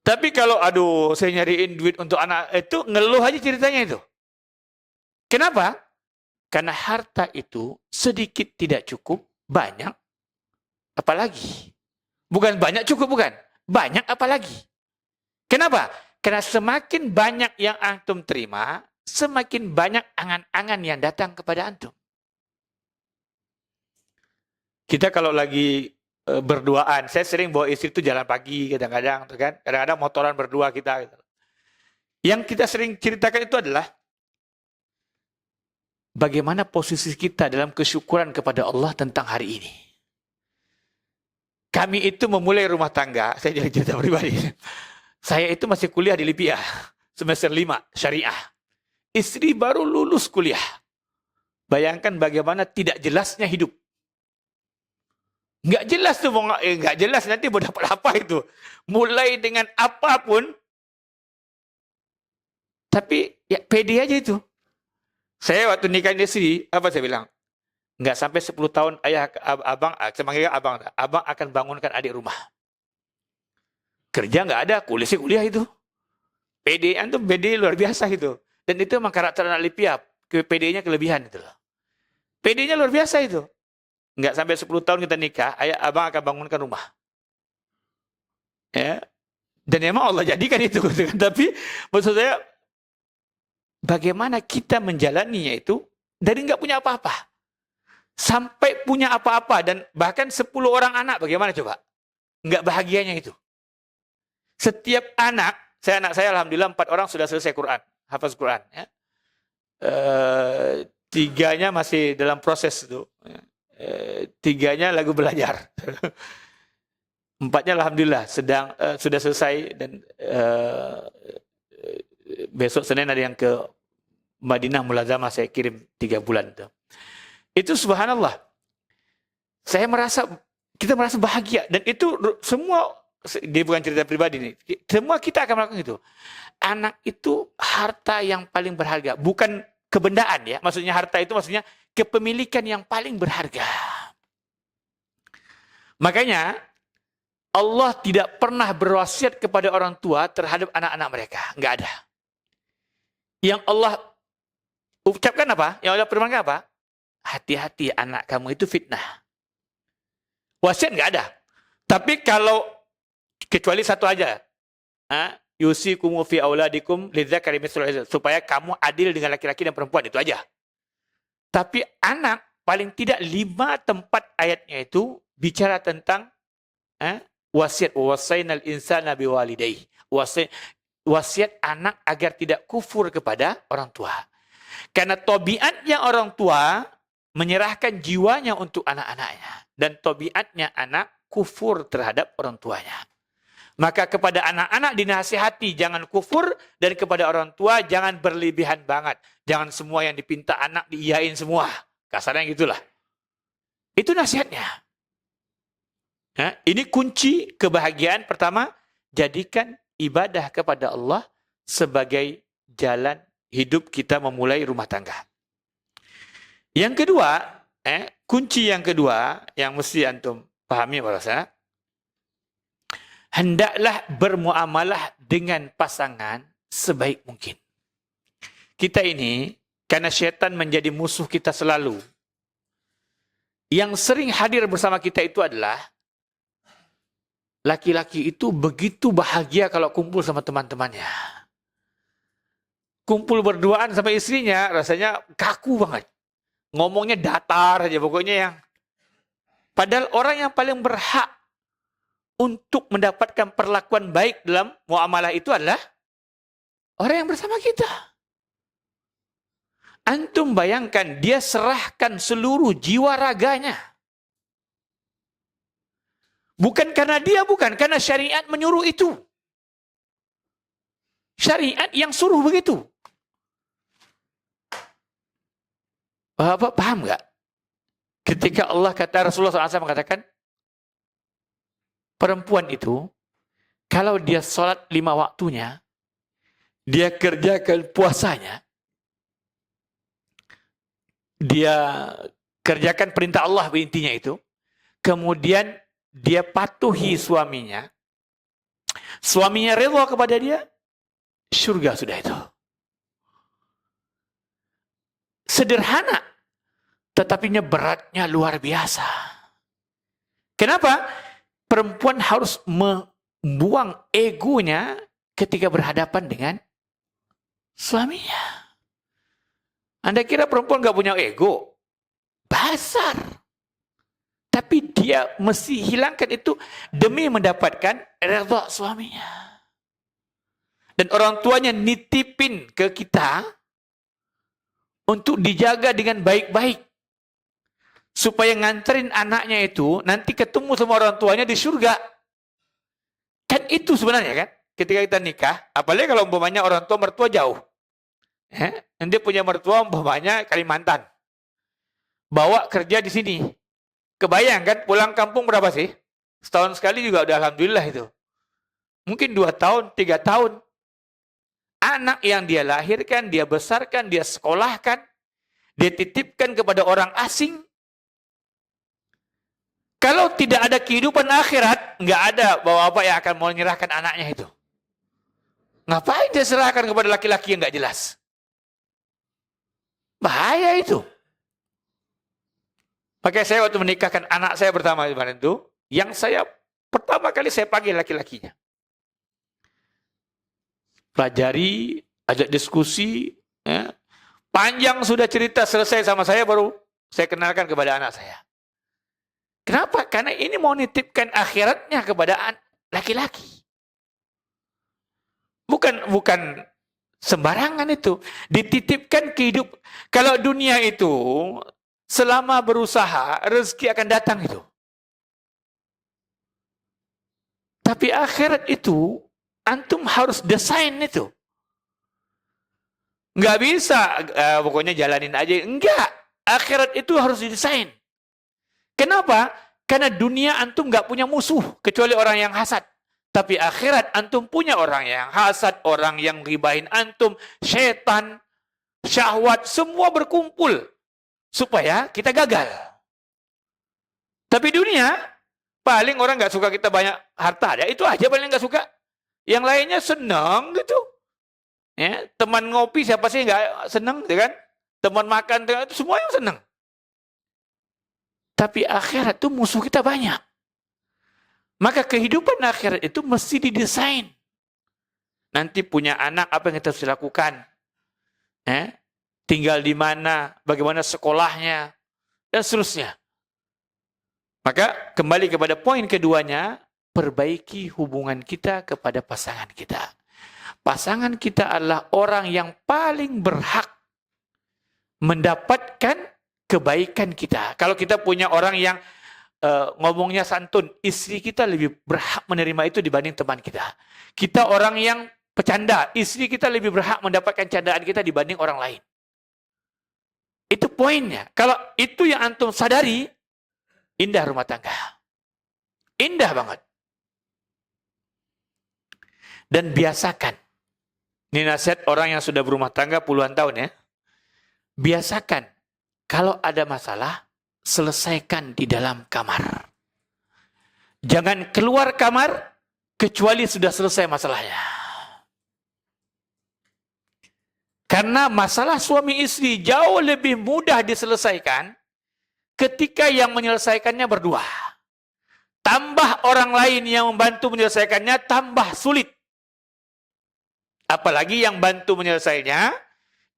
Tapi kalau saya nyariin duit untuk anak itu, ngeluh aja ceritanya itu. Kenapa? Karena harta itu sedikit tidak cukup, banyak apalagi. Bukan banyak cukup, bukan. Banyak apalagi. Kenapa? Karena semakin banyak yang antum terima, semakin banyak angan-angan yang datang kepada antum. Kita kalau lagi berduaan, saya sering bawa istri itu jalan pagi kadang-kadang, kan? Kadang-kadang motoran berdua kita. Gitu. Yang kita sering ceritakan itu adalah bagaimana posisi kita dalam kesyukuran kepada Allah tentang hari ini. Kami itu memulai rumah tangga, saya jadi cerita pribadi. Saya itu masih kuliah di Libya, semester 5, syariah. Istri baru lulus kuliah. Bayangkan bagaimana tidak jelasnya hidup. Nggak jelas tuh, nggak jelas nanti mau dapat apa itu. Mulai dengan apapun, tapi ya pede aja itu. Saya waktu nikahin istri, apa saya bilang? Nggak sampai 10 tahun ayah, abang, saya manggil abang akan bangunkan adik rumah. Kerja nggak ada, kuliah itu. PD-an tuh PD luar biasa gitu. Dan itu memang karakter anak Libya, PD-nya kelebihan itu loh. PD-nya luar biasa itu. Nggak sampai 10 tahun kita nikah, abang akan bangunkan rumah. Ya. Dan memang Allah jadikan itu. Tapi maksud saya, bagaimana kita menjalaninya itu dari nggak punya apa-apa. Sampai punya apa-apa dan bahkan 10 orang anak, bagaimana coba? Nggak bahagianya itu. Setiap anak saya alhamdulillah 4 orang sudah selesai Quran, hafaz Quran. Ya. 3-nya masih dalam proses itu. 3-nya lagu belajar. 4-nya alhamdulillah sudah selesai dan besok Senin ada yang ke Madinah mulazamah, saya kirim 3 bulan itu. Itu subhanallah. Kita merasa bahagia dan itu semua. Dia bukan cerita pribadi nih. Semua kita akan melakukan itu. Anak itu harta yang paling berharga. Bukan kebendaan ya. Maksudnya harta itu maksudnya kepemilikan yang paling berharga. Makanya Allah tidak pernah berwasiat kepada orang tua terhadap anak-anak mereka. Enggak ada. Yang Allah ucapkan apa? Yang Allah firmankan apa? Hati-hati, anak kamu itu fitnah. Wasiat enggak ada. Tapi kalau kecuali satu aja. Yusikumu fi auladikum lidzakari mithlul hadzal, supaya kamu adil dengan laki-laki dan perempuan, itu aja. Tapi anak paling tidak 5 tempat ayatnya itu bicara tentang wasiat, wasainal insana biwalidayhi. Wasiat anak agar tidak kufur kepada orang tua. Karena tabiatnya orang tua menyerahkan jiwanya untuk anak-anaknya, dan tabiatnya anak kufur terhadap orang tuanya. Maka kepada anak-anak dinasihati jangan kufur, dan kepada orang tua jangan berlebihan banget. Jangan semua yang dipinta anak diiyain semua. Kasarnya gitulah. Itu nasihatnya. Ini kunci kebahagiaan. Pertama, jadikan ibadah kepada Allah sebagai jalan hidup kita memulai rumah tangga. Yang kedua, kunci yang kedua yang mesti antum pahami bahasa, hendaklah bermuamalah dengan pasangan sebaik mungkin. Kita ini, karena syaitan menjadi musuh kita selalu, yang sering hadir bersama kita itu adalah laki-laki itu begitu bahagia kalau kumpul sama teman-temannya. Kumpul berduaan sama istrinya, rasanya kaku banget. Ngomongnya datar aja, pokoknya yang... Padahal orang yang paling berhak untuk mendapatkan perlakuan baik dalam muamalah itu adalah orang yang bersama kita. Antum bayangkan, dia serahkan seluruh jiwa raganya. Bukan karena dia, bukan. Karena syariat menyuruh itu. Syariat yang suruh begitu. Bapak paham nggak? Ketika Allah kata, Rasulullah SAW mengatakan, perempuan itu, kalau dia sholat 5 waktunya, dia kerjakan puasanya, dia kerjakan perintah Allah intinya itu, kemudian dia patuhi suaminya, suaminya rela kepada dia, surga sudah itu. Sederhana, tetapinya beratnya luar biasa. Kenapa? Perempuan harus membuang egonya ketika berhadapan dengan suaminya. Anda kira perempuan gak punya ego? Besar. Tapi dia mesti hilangkan itu demi mendapatkan redha suaminya. Dan orang tuanya nitipin ke kita untuk dijaga dengan baik-baik. Supaya nganterin anaknya itu nanti ketemu sama orang tuanya di surga. Kan itu sebenarnya kan. Ketika kita nikah, apalagi kalau umpamanya orang tua mertua jauh. Nanti punya mertua umpamanya Kalimantan. Bawa kerja di sini. Kebayang kan pulang kampung berapa sih? Setahun sekali juga udah alhamdulillah itu. Mungkin 2 tahun, 3 tahun. Anak yang dia lahirkan, dia besarkan, dia sekolahkan, dia titipkan kepada orang asing. Kalau tidak ada kehidupan akhirat, nggak ada bapak-bapak yang akan mau menyerahkan anaknya itu. Ngapain dia serahkan kepada laki-laki yang nggak jelas? Bahaya itu. Makanya saya waktu menikahkan anak saya pertama kemarin itu, yang saya pertama kali saya panggil laki-lakinya. Pelajari, ajak diskusi, panjang sudah cerita selesai sama saya, baru saya kenalkan kepada anak saya. Kenapa? Karena ini mau nitipkan akhiratnya kepada laki-laki. Bukan sembarangan itu. Dititipkan kehidupan. Kalau dunia itu, selama berusaha, rezeki akan datang itu. Tapi akhirat itu, antum harus desain itu. Nggak bisa, pokoknya jalanin aja. Enggak. Akhirat itu harus didesain. Kenapa? Karena dunia antum nggak punya musuh kecuali orang yang hasad. Tapi akhirat antum punya orang yang hasad, orang yang ribahin antum, setan, syahwat, semua berkumpul supaya kita gagal. Tapi dunia Paling orang nggak suka kita banyak harta, ya itu aja paling nggak suka. Yang lainnya senang gitu. Ya, teman ngopi siapa sih nggak senang, gitu kan? Teman makan itu semua yang senang. Tapi akhirat itu musuh kita banyak. Maka kehidupan akhirat itu mesti didesain. Nanti punya anak, apa yang kita harus lakukan? Tinggal di mana, bagaimana sekolahnya, dan seterusnya. Maka kembali kepada poin keduanya, perbaiki hubungan kita kepada pasangan kita. Pasangan kita adalah orang yang paling berhak mendapatkan kebaikan kita. Kalau kita punya orang yang ngomongnya santun, istri kita lebih berhak menerima itu dibanding teman kita. Kita orang yang pecanda, istri kita lebih berhak mendapatkan candaan kita dibanding orang lain. Itu poinnya. Kalau itu yang antum sadari, indah rumah tangga. Indah banget. Dan biasakan. Ini nasihat orang yang sudah berumah tangga puluhan tahun ya. Biasakan. Kalau ada masalah, selesaikan di dalam kamar. Jangan keluar kamar, kecuali sudah selesai masalahnya. Karena masalah suami istri jauh lebih mudah diselesaikan ketika yang menyelesaikannya berdua. Tambah orang lain yang membantu menyelesaikannya, tambah sulit. Apalagi yang bantu menyelesaikannya,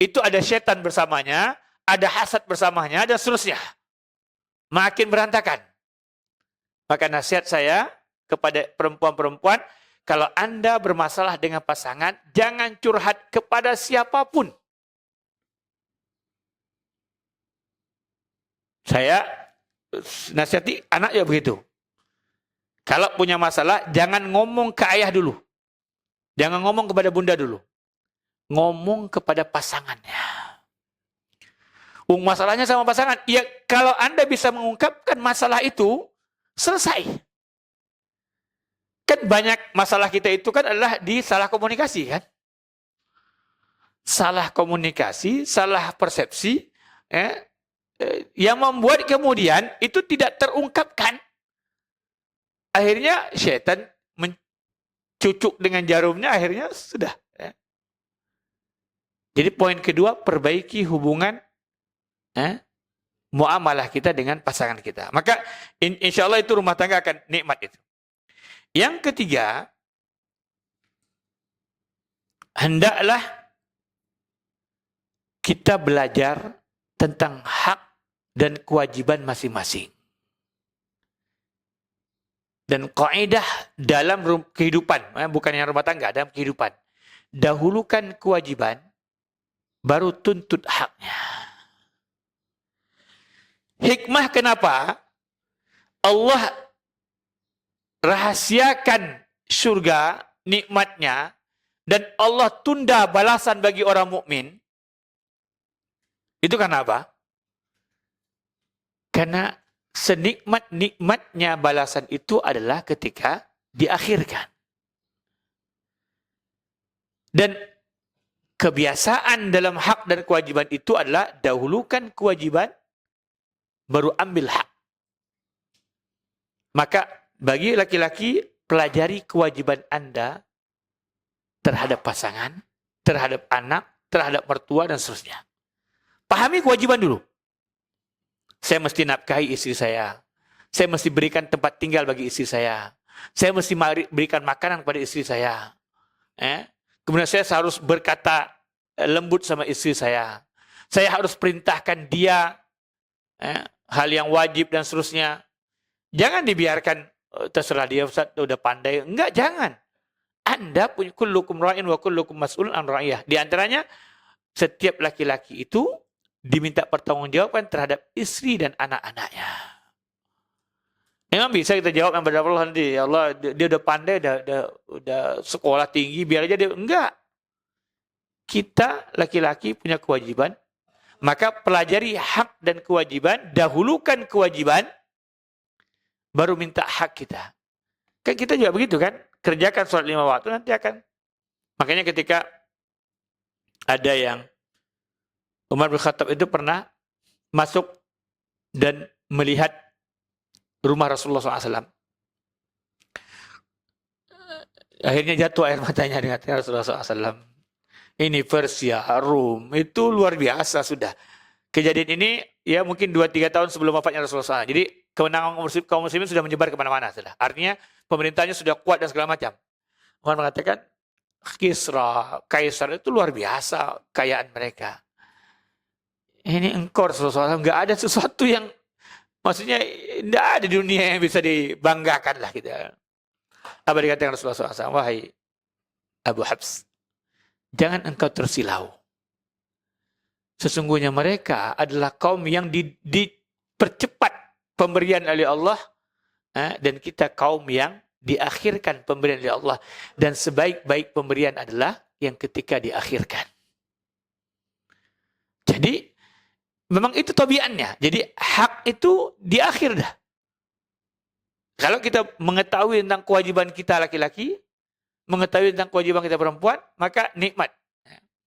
itu ada setan bersamanya, ada hasad bersamanya, dan seterusnya. Makin berantakan. Maka nasihat saya kepada perempuan-perempuan, kalau Anda bermasalah dengan pasangan, jangan curhat kepada siapapun. Saya nasihati anak ya begitu. Kalau punya masalah, jangan ngomong ke ayah dulu. Jangan ngomong kepada bunda dulu. Ngomong kepada pasangannya. Masalahnya sama pasangan. Ya, kalau Anda bisa mengungkapkan masalah itu, selesai. Kan banyak masalah kita itu kan adalah di salah komunikasi kan. Salah komunikasi, salah persepsi, yang membuat kemudian itu tidak terungkapkan. Akhirnya syaitan mencucuk dengan jarumnya, akhirnya sudah. Jadi poin kedua, perbaiki hubungan muamalah kita dengan pasangan kita. Maka insya Allah itu rumah tangga akan nikmat itu. Yang ketiga, hendaklah kita belajar tentang hak dan kewajiban masing-masing. Dan kaidah dalam kehidupan, bukan yang rumah tangga, dalam kehidupan. Dahulukan kewajiban, baru tuntut haknya. Hikmah kenapa Allah rahasiakan surga, nikmatnya, dan Allah tunda balasan bagi orang mukmin. Itu karena apa? Karena senikmat-nikmatnya balasan itu adalah ketika diakhirkan. Dan kebiasaan dalam hak dan kewajiban itu adalah dahulukan kewajiban, baru ambil hak. Maka bagi laki-laki, pelajari kewajiban Anda terhadap pasangan, terhadap anak, terhadap mertua, dan seterusnya. Pahami kewajiban dulu. Saya mesti nafkahi istri saya. Saya mesti berikan tempat tinggal bagi istri saya. Saya mesti berikan makanan kepada istri saya. Kemudian saya harus berkata lembut sama istri saya. Saya harus perintahkan dia hal yang wajib dan seterusnya. Jangan dibiarkan terserah dia, Ustaz, udah pandai. Enggak, jangan. Anda punya kullukum ra'in wa kullukum mas'ulun an ra'iyah. Di antaranya, setiap laki-laki itu diminta pertanggungjawaban terhadap istri dan anak-anaknya. Memang bisa kita jawab yang pada Allah nanti, ya Allah, dia udah pandai, udah sekolah tinggi, biar aja dia. Enggak. Kita laki-laki punya kewajiban, maka pelajari hak dan kewajiban, dahulukan kewajiban, baru minta hak kita. Kan kita juga begitu kan? Kerjakan sholat 5 waktu, nanti akan. Makanya ketika ada yang Umar bin Khattab itu pernah masuk dan melihat rumah Rasulullah SAW. Akhirnya jatuh air matanya dengan Rasulullah SAW. Ini Persia, Rum, itu luar biasa sudah. Kejadian ini ya mungkin 2-3 tahun sebelum wafatnya Rasulullah SAW. Jadi kemenangan kaum muslimin sudah menyebar kemana-mana sudah. Artinya pemerintahnya sudah kuat dan segala macam. Umar mengatakan Kisra, Kaisar itu luar biasa kekayaan mereka. Ini engkau Rasulullah SAW, nggak ada sesuatu yang maksudnya tidak ada di dunia yang bisa dibanggakan lah gitu. Apa dikatakan Rasulullah SAW? Wahai Abu Habs, jangan engkau tersilau. Sesungguhnya mereka adalah kaum yang dipercepat pemberian oleh Allah, dan kita kaum yang diakhirkan pemberian oleh Allah. Dan sebaik-baik pemberian adalah yang ketika diakhirkan. Jadi memang itu tabiatnya. Jadi hak itu di akhir dah. Kalau kita mengetahui tentang kewajiban kita laki-laki, mengetahui tentang kewajiban kita perempuan, maka nikmat.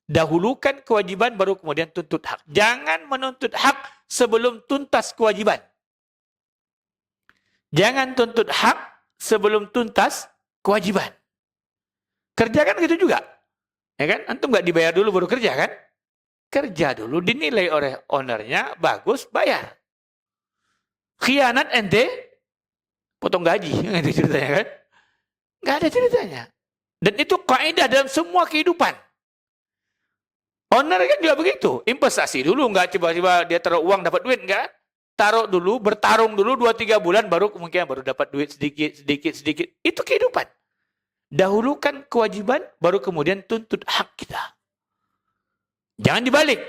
Dahulukan kewajiban baru kemudian tuntut hak. Jangan menuntut hak sebelum tuntas kewajiban. Jangan tuntut hak sebelum tuntas kewajiban. Kerja kan gitu juga. Ya kan? Antum nggak dibayar dulu baru kerja kan? Kerja dulu, dinilai oleh ownernya, bagus, bayar. Khianat ente, potong gaji. Itu ceritanya kan? Nggak ada ceritanya. Dan itu kaidah dalam semua kehidupan. Owner kan juga begitu. Investasi dulu, nggak coba-coba dia taruh uang dapat duit, enggak. Taruh dulu, bertarung dulu 2-3 bulan, baru kemungkinan baru dapat duit sedikit. Itu kehidupan. Dahulukan kewajiban, baru kemudian tuntut hak kita. Jangan dibalik.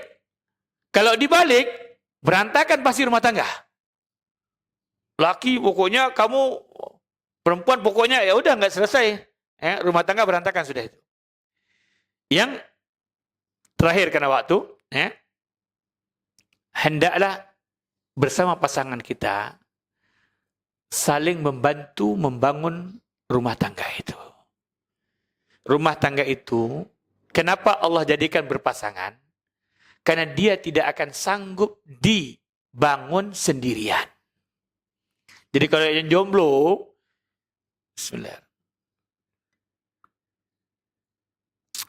Kalau dibalik, berantakan pasti rumah tangga. Laki pokoknya kamu, perempuan pokoknya ya udah nggak selesai. Rumah tangga berantakan sudah itu. Yang terakhir karena waktu, hendaklah bersama pasangan kita saling membantu membangun rumah tangga itu. Rumah tangga itu, kenapa Allah jadikan berpasangan? Karena dia tidak akan sanggup dibangun sendirian. Jadi kalau yang jomblo, bismillah.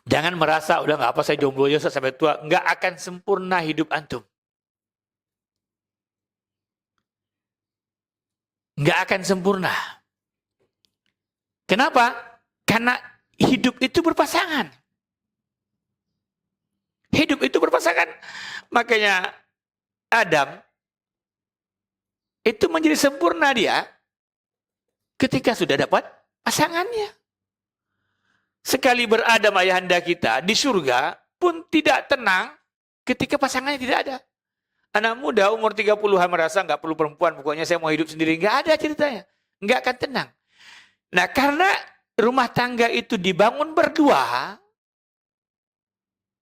Jangan merasa udah nggak apa saya jomblo aja sampai tua, nggak akan sempurna hidup antum. Nggak akan sempurna. Kenapa? Karena hidup itu berpasangan. Hidup itu berpasangan. Makanya Adam itu menjadi sempurna dia ketika sudah dapat pasangannya. Sekali beradam ayahanda kita di surga pun tidak tenang ketika pasangannya tidak ada. Anak muda umur 30-an merasa nggak perlu perempuan, pokoknya saya mau hidup sendiri. Nggak ada ceritanya. Nggak akan tenang. Nah, karena rumah tangga itu dibangun berdua,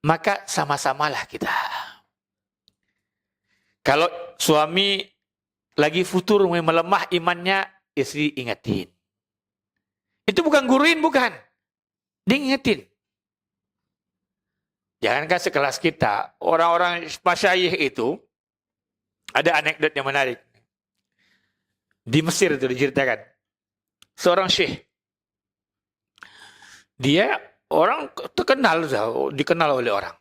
maka sama-samalah kita. Kalau suami lagi futur, melemah imannya, istri ingetin. Itu bukan guruin, bukan. Diingetin. Jangankan sekelas kita, orang-orang masyayikh itu, ada anekdot yang menarik. Di Mesir itu diceritakan. Seorang syekh. Dia orang terkenal, dikenal oleh orang.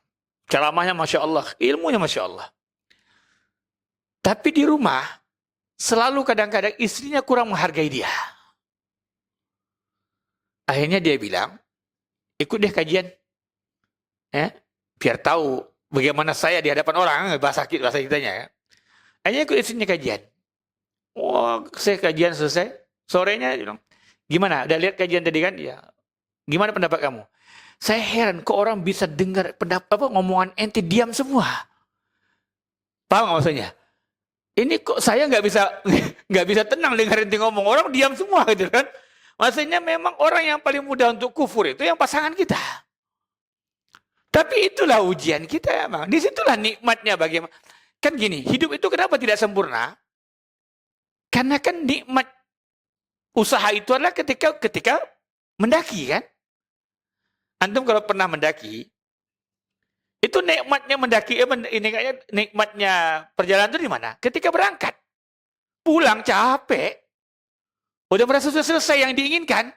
Ceramahnya Masya Allah, ilmunya Masya Allah. Tapi di rumah, selalu kadang-kadang istrinya kurang menghargai dia. Akhirnya dia bilang, ikut deh kajian. Biar tahu bagaimana saya di hadapan orang, bahasa kitanya. Akhirnya ikut istrinya kajian. Wah, saya kajian selesai. Sorenya bilang, gimana? Udah lihat kajian tadi kan? Ya. Gimana pendapat kamu? Saya heran kok orang bisa dengar pendapat ngomongan ente diam semua. Paham nggak maksudnya? Ini kok saya nggak bisa tenang dengar ente ngomong, orang diam semua gitu kan? Maksudnya memang orang yang paling mudah untuk kufur itu yang pasangan kita. Tapi itulah ujian kita emang. Disitulah nikmatnya bagaimana. Kan gini, hidup itu kenapa tidak sempurna? Karena kan nikmat usaha itu adalah ketika mendaki kan. Antum kalau pernah mendaki, itu nikmatnya mendaki, nikmatnya perjalanan itu di mana? Ketika berangkat. Pulang capek. Udah merasa sudah selesai yang diinginkan.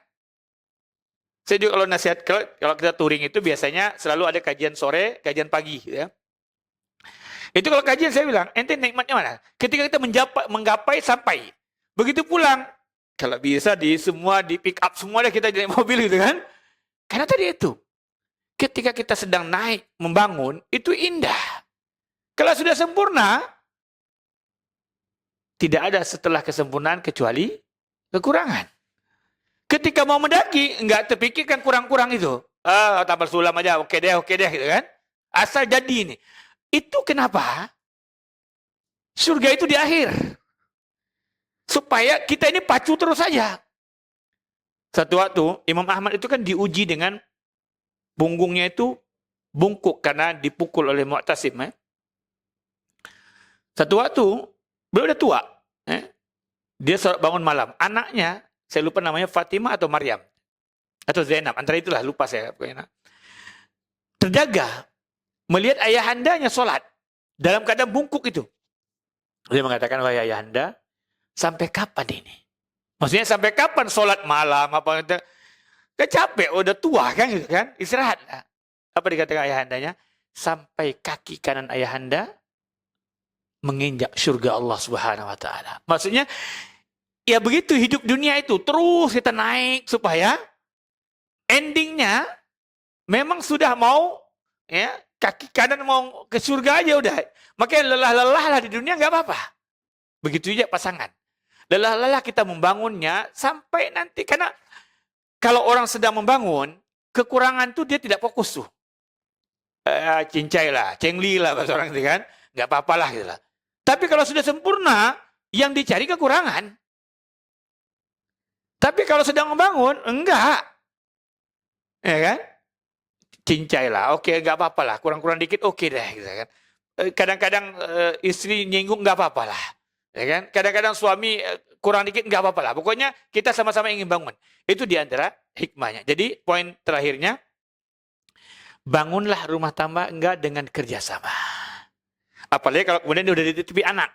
Saya juga kalau nasihat, kalau kita touring itu biasanya selalu ada kajian sore, kajian pagi. Gitu ya. Itu kalau kajian saya bilang, ente nikmatnya mana? Ketika kita menggapai sampai. Begitu pulang, kalau bisa semua di pick up semua dah kita naik mobil gitu kan. Karena tadi itu, ketika kita sedang naik, membangun, itu indah. Kalau sudah sempurna, tidak ada setelah kesempurnaan kecuali kekurangan. Ketika mau mendaki, enggak terpikirkan kurang-kurang itu. Tambah sulam aja, oke deh, gitu kan. Asal jadi ini. Itu kenapa? Surga itu di akhir. Supaya kita ini pacu terus saja. Satu waktu, Imam Ahmad itu kan diuji dengan punggungnya itu bungkuk karena dipukul oleh Mu'tasim. Satu waktu, beliau udah tua. Dia bangun malam. Anaknya, saya lupa namanya Fatimah atau Maryam. Atau Zainab, antara itulah, lupa saya. Terjaga, melihat ayahandanya sholat. Dalam keadaan bungkuk itu. Dia mengatakan, wahai ayahanda, sampai kapan ini? Maksudnya sampai kapan sholat malam? Kan capek, udah tua kan gitu kan? Istirahat. Apa dikatakan ayahandanya? Sampai kaki kanan ayahanda menginjak surga Allah Subhanahu wa taala. Maksudnya ya begitu hidup dunia itu, terus kita naik supaya endingnya memang sudah mau ya kaki kanan mau ke surga aja udah. Makanya lelah-lelah lah di dunia nggak apa-apa. Begitu juga pasangan. Lelah-lelah kita membangunnya sampai nanti, karena kalau orang sedang membangun, kekurangan tuh dia tidak fokus tuh. Cincai lah, cengli lah bahasa orang itu kan. Nggak apa-apa lah gitu lah. Tapi kalau sudah sempurna, yang dicari kekurangan. Tapi kalau sedang membangun, enggak. Ya kan? Cincai lah, oke nggak apa-apa lah. Kurang-kurang dikit oke deh. Gitu kan. Kadang-kadang istri nyinggung nggak apa-apa lah. Ya kan? Kadang-kadang suami kurang dikit nggak apa-apa lah. Pokoknya kita sama-sama ingin bangun. Itu diantara hikmahnya. Jadi poin terakhirnya, bangunlah rumah tangga enggak dengan kerjasama. Apalagi kalau kemudian udah dititipi anak.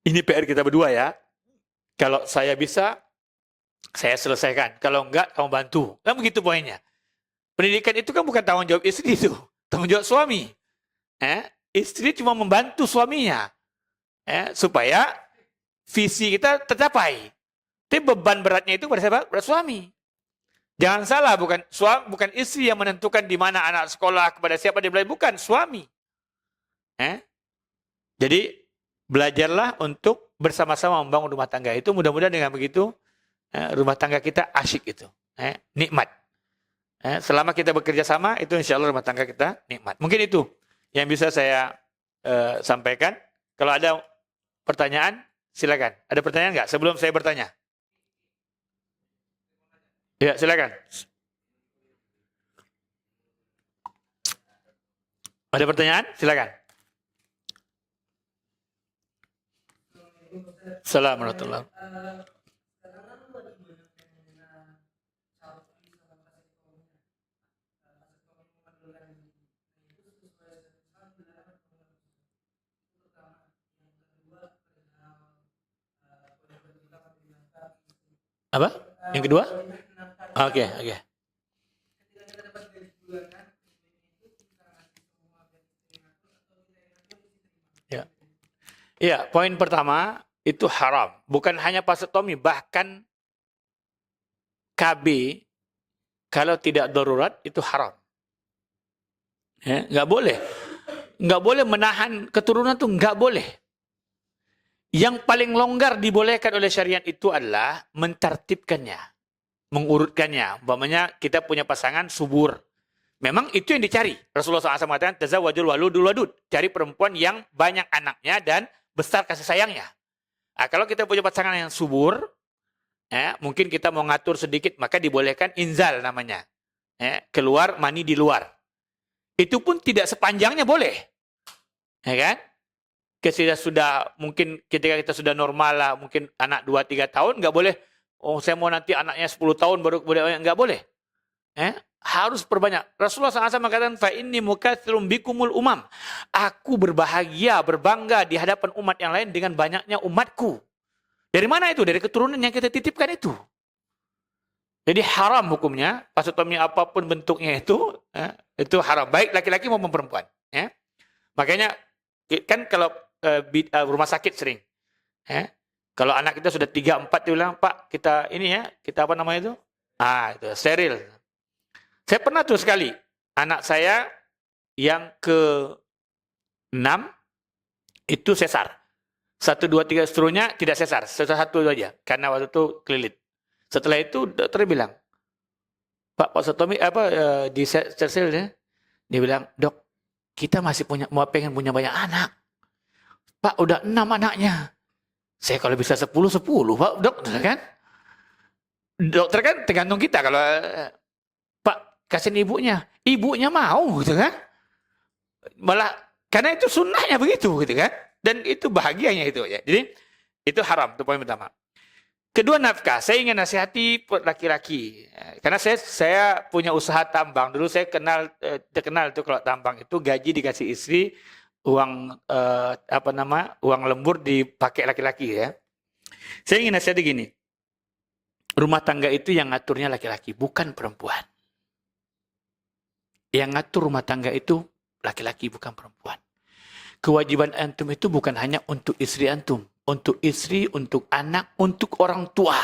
Ini PR kita berdua ya. Kalau saya bisa, saya selesaikan. Kalau enggak, kamu bantu. Kan begitu poinnya. Pendidikan itu kan bukan tanggung jawab istri itu. Tanggung jawab suami. Istri cuma membantu suaminya. Supaya visi kita tercapai. Tapi beban beratnya itu pada siapa? Pada suami. Jangan salah, bukan istri yang menentukan di mana anak sekolah, kepada siapa dia belajar. Bukan, suami. Jadi belajarlah untuk bersama-sama membangun rumah tangga itu. Mudah-mudahan dengan begitu rumah tangga kita asyik itu, nikmat. Selama kita bekerja sama itu insya Allah rumah tangga kita nikmat. Mungkin itu yang bisa saya sampaikan. Kalau ada pertanyaan silakan. Ada pertanyaan nggak sebelum saya bertanya? Ya silakan. Ada pertanyaan? Silakan. Assalamualaikum warahmatullahi wabarakatuh. Apa? Yang kedua? Oke. Ya. Ya, poin pertama itu haram. Bukan hanya pasotomi, bahkan KB kalau tidak darurat itu haram. Nggak boleh. Nggak boleh menahan keturunan itu nggak boleh. Yang paling longgar dibolehkan oleh syariat itu adalah mentertibkannya, mengurutkannya. Umpamanya kita punya pasangan subur. Memang itu yang dicari. Rasulullah SAW mengatakan, tazawwajul waludul wadud. Cari perempuan yang banyak anaknya dan besar kasih sayangnya. Nah, kalau kita punya pasangan yang subur, mungkin kita mau ngatur sedikit, maka dibolehkan inzal namanya. Keluar mani di luar. Itu pun tidak sepanjangnya boleh. Ya kan? Ketika sudah mungkin ketika kita sudah normal lah, mungkin anak 2-3 tahun nggak boleh. Oh, saya mau nanti anaknya 10 tahun baru boleh, nggak boleh. Harus perbanyak. Rasulullah SAW mengatakan, fa inni mukatsirum bikumul umam. Aku berbahagia, berbangga di hadapan umat yang lain dengan banyaknya umatku. Dari mana itu? Dari keturunan yang kita titipkan itu. Jadi haram hukumnya, vasektomi apapun bentuknya itu haram. Baik laki-laki maupun perempuan. Ya. Makanya kan kalau rumah sakit sering, ya, kalau anak kita sudah 3-4 dia bilang, Pak kita ini ya, kita apa namanya itu? Itu steril. Saya pernah tuh sekali, anak saya yang ke-6 itu sesar. 1, 2, 3 seterusnya tidak sesar, satu aja, karena waktu itu kelilit. Setelah itu dokter bilang, Pak vasektomi di steril ya. Dia bilang, Dok, kita masih pengen punya banyak anak. Pak udah 6 anaknya. Saya kalau bisa 10 Pak, Dok, kan? Dokter kan tergantung kita kalau Pak kasihin ibunya. Ibunya mau gitu kan? Malah karena itu sunnahnya begitu gitu kan? Dan itu bahagianya itu ya. Jadi itu haram, itu poin pertama. Kedua, nafkah. Saya ingin nasihati laki-laki. Karena saya punya usaha tambang. Dulu saya terkenal itu kalau tambang itu gaji dikasih istri, uang uang lembur dipakai laki-laki ya. Saya ingin nasihati gini. Rumah tangga itu yang ngaturnya laki-laki, bukan perempuan. Yang ngatur rumah tangga itu laki-laki, bukan perempuan. Kewajiban antum itu bukan hanya untuk istri antum. Untuk istri, untuk anak, untuk orang tua.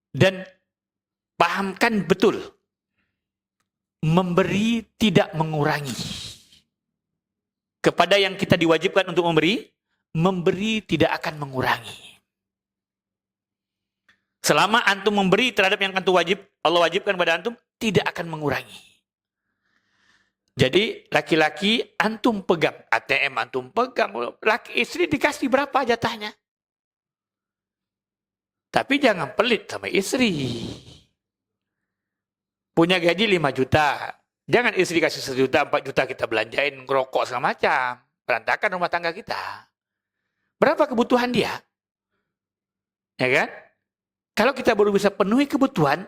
Dan pahamkan betul. Memberi tidak mengurangi. Kepada yang kita diwajibkan untuk memberi tidak akan mengurangi. Selama antum memberi terhadap yang antum Allah wajibkan pada antum, tidak akan mengurangi. Jadi laki-laki antum pegang, ATM antum pegang, istri dikasih berapa jatahnya. Tapi jangan pelit sama istri. Punya gaji 5 juta. Jangan istri kasih 1 juta, 4 juta kita belanjain, ngerokok segala macam. Berantakan rumah tangga kita. Berapa kebutuhan dia? Ya kan? Kalau kita baru bisa penuhi kebutuhan.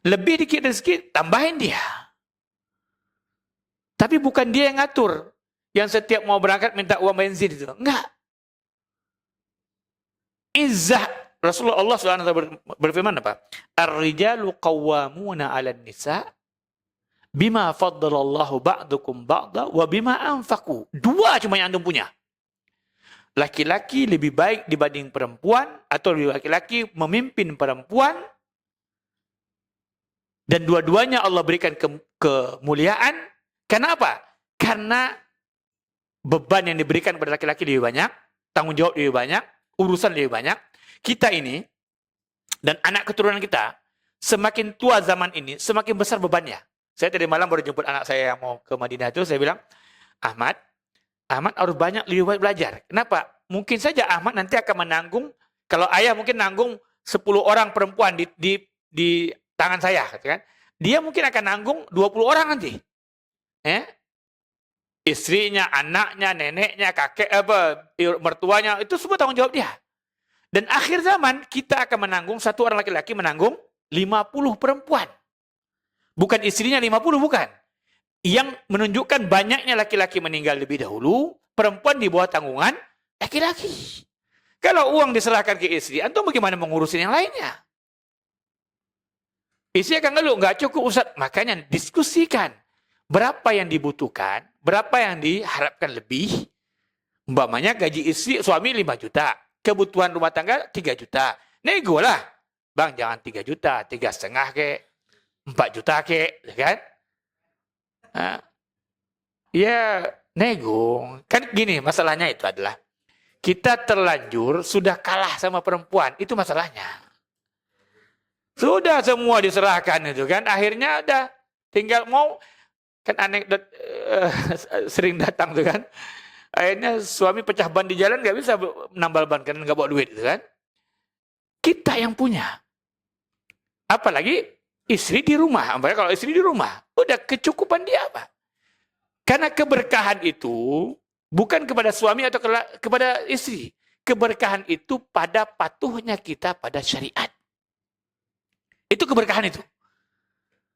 Lebih dikit rezeki, tambahin dia. Tapi bukan dia yang ngatur. Yang setiap mau berangkat minta uang bensin itu. Enggak. Izzah. Rasulullah SAW berfirman apa? Ar-rijalu qawwamuna 'alan nisa bima faddalallahu ba'dukum ba'da wa bima anfaqu. 2 cuma yang antum punya. Laki-laki lebih baik dibanding perempuan, atau laki-laki memimpin perempuan, dan dua-duanya Allah berikan kemuliaan. Kenapa? Karena beban yang diberikan kepada laki-laki lebih banyak, tanggung jawab lebih banyak, urusan lebih banyak. Kita ini, dan anak keturunan kita, semakin tua zaman ini, semakin besar bebannya. Saya tadi malam baru jemput anak saya yang mau ke Madinah itu, saya bilang, Ahmad harus banyak lebih banyak belajar. Kenapa? Mungkin saja Ahmad nanti akan menanggung, kalau ayah mungkin nanggung 10 orang perempuan di tangan saya. Kan? Dia mungkin akan nanggung 20 orang nanti. Istrinya, anaknya, neneknya, kakek, mertuanya, itu semua tanggung jawab dia. Dan akhir zaman, kita akan menanggung, 1 orang laki-laki menanggung 50 perempuan. Bukan istrinya 50, bukan. Yang menunjukkan banyaknya laki-laki meninggal lebih dahulu, perempuan di bawah tanggungan laki-laki. Kalau uang diserahkan ke istri, antum bagaimana mengurusin yang lainnya? Istri akan ngeluh, nggak cukup Ustaz. Makanya diskusikan. Berapa yang dibutuhkan, berapa yang diharapkan lebih. Umpamanya gaji istri, suami 5 juta. Kebutuhan rumah tangga 3 juta. Nego lah. Bang, jangan 3 juta, 3,5 ke, 4 juta ke, kan? Ya, nego. Kan gini, masalahnya itu adalah kita terlanjur sudah kalah sama perempuan. Itu masalahnya. Sudah semua diserahkan itu kan. Akhirnya udah tinggal mau. Kan anekdot sering datang tuh kan. Akhirnya suami pecah ban di jalan, nggak bisa nambal ban karena nggak bawa duit, gitu kan? Kita yang punya. Apalagi istri di rumah. Apalagi kalau istri di rumah, udah kecukupan dia apa? Karena keberkahan itu bukan kepada suami atau kepada istri. Keberkahan itu pada patuhnya kita pada syariat. Itu keberkahan itu.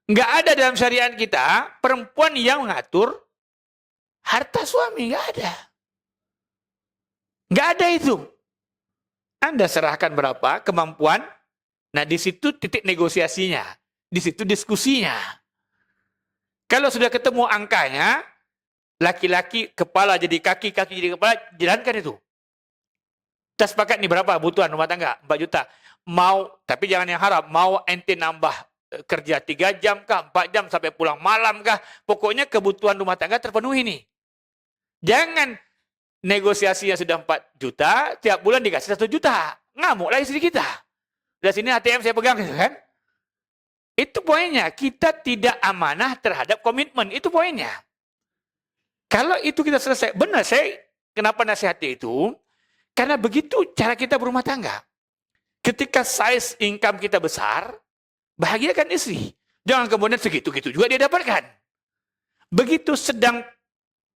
Nggak ada dalam syariat kita perempuan yang mengatur harta suami, nggak ada. Nggak ada itu. Anda serahkan berapa kemampuan. Nah, di situ titik negosiasinya. Di situ diskusinya. Kalau sudah ketemu angkanya, laki-laki kepala jadi kaki, kaki jadi kepala, jalankan itu. Kita sepakat nih berapa butuhan rumah tangga? 4 juta. Mau, tapi jangan yang haram. Mau ente nambah kerja 3 jam kah, 4 jam sampai pulang malam kah? Pokoknya kebutuhan rumah tangga terpenuhi nih. Jangan negosiasinya sudah 4 juta, tiap bulan dikasih 1 juta. Ngamuklah istri kita. Dari sini ATM saya pegang gitu kan. Itu poinnya. Kita tidak amanah terhadap komitmen. Itu poinnya. Kalau itu kita selesai. Benar, saya kenapa nasihati itu? Karena begitu cara kita berumah tangga. Ketika size income kita besar, bahagiakan istri. Jangan kemudian segitu-gitu juga dia dapatkan. Begitu sedang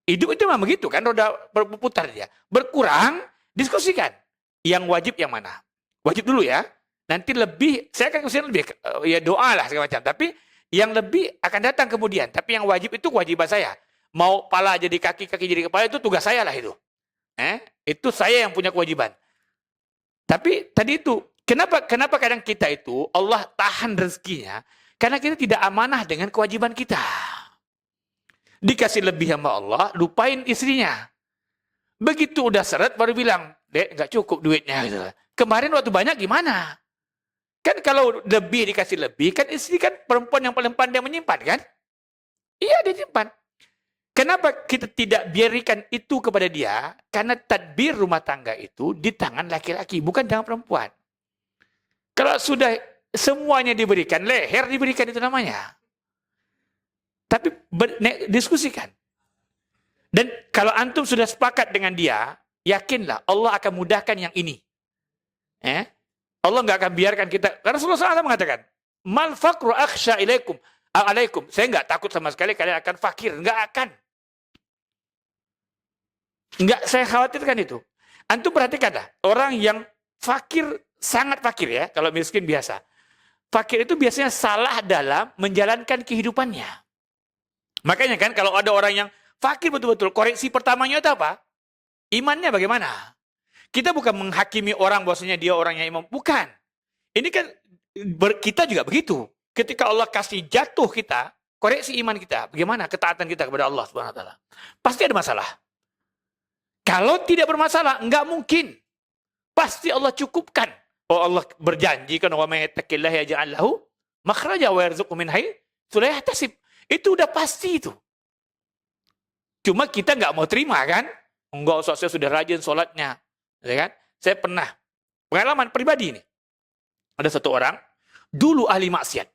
hidup itu memang begitu kan, roda berputar dia. Berkurang, diskusikan. Yang wajib yang mana? Wajib dulu ya. Nanti lebih, saya akan usahakan lebih, ya doa lah segala macam. Tapi yang lebih akan datang kemudian. Tapi yang wajib itu kewajiban saya. Mau pala jadi kaki, kaki jadi kepala itu tugas saya lah itu. Itu saya yang punya kewajiban. Tapi tadi itu, kenapa kadang kita itu Allah tahan rezekinya? Karena kita tidak amanah dengan kewajiban kita. Dikasih lebih sama Allah, lupain istrinya. Begitu udah seret baru bilang, Dek, nggak cukup duitnya. Gitu. Kemarin waktu banyak gimana? Kan kalau lebih dikasih lebih, kan istri kan perempuan yang paling pandai menyimpan kan? Iya, dia simpan. Kenapa kita tidak biarkan itu kepada dia? Karena tadbir rumah tangga itu di tangan laki-laki, bukan tangan perempuan. Kalau sudah semuanya diberikan, leher diberikan itu namanya. Tapi diskusikan. Dan kalau antum sudah sepakat dengan dia, yakinlah Allah akan mudahkan yang ini. Allah nggak akan biarkan kita. Karena Rasulullah SAW mengatakan, mal faqru akhsha alaikum. Saya nggak takut sama sekali kalian akan fakir. Nggak akan. Nggak, saya khawatirkan itu. Antum perhatikanlah, orang yang fakir, sangat fakir ya, kalau miskin biasa. Fakir itu biasanya salah dalam menjalankan kehidupannya. Makanya kan kalau ada orang yang fakir betul-betul, koreksi pertamanya itu apa? Imannya bagaimana? Kita bukan menghakimi orang bahwasanya dia orang yang imam. Bukan. Ini kan kita juga begitu. Ketika Allah kasih jatuh kita, koreksi iman kita. Bagaimana ketaatan kita kepada Allah Subhanahu wa taala? Pasti ada masalah. Kalau tidak bermasalah, enggak mungkin. Pasti Allah cukupkan. Oh, Allah berjanji kan, wa may yattaqillaha yaj'al lahu makhraja wa yarzuqhu min haitsu la yahtasib. Itu udah pasti itu. Cuma kita enggak mau terima kan? Enggak, saya sudah rajin sholatnya. Ya kan? Saya pernah pengalaman pribadi ini. Ada satu orang dulu ahli maksiat.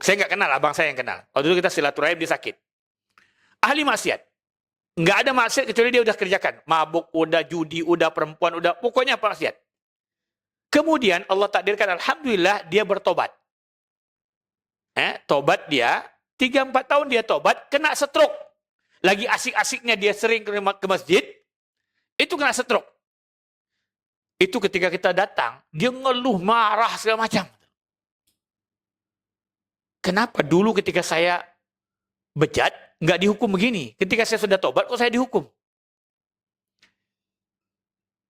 Saya enggak kenal, abang saya yang kenal. Waktu itu kita silaturahim, dia sakit. Ahli maksiat. Nggak ada maksiat kecuali dia udah kerjakan. Mabuk, udah judi, udah perempuan, udah pokoknya apa maksiat. Kemudian Allah takdirkan, alhamdulillah dia bertobat. Tobat dia, 3-4 tahun dia tobat, kena stroke. Lagi asik-asiknya dia sering ke masjid, itu kena stroke. Itu ketika kita datang, dia ngeluh, marah, segala macam. Kenapa dulu ketika saya bejat, nggak dihukum begini. Ketika saya sudah tobat, kok saya dihukum?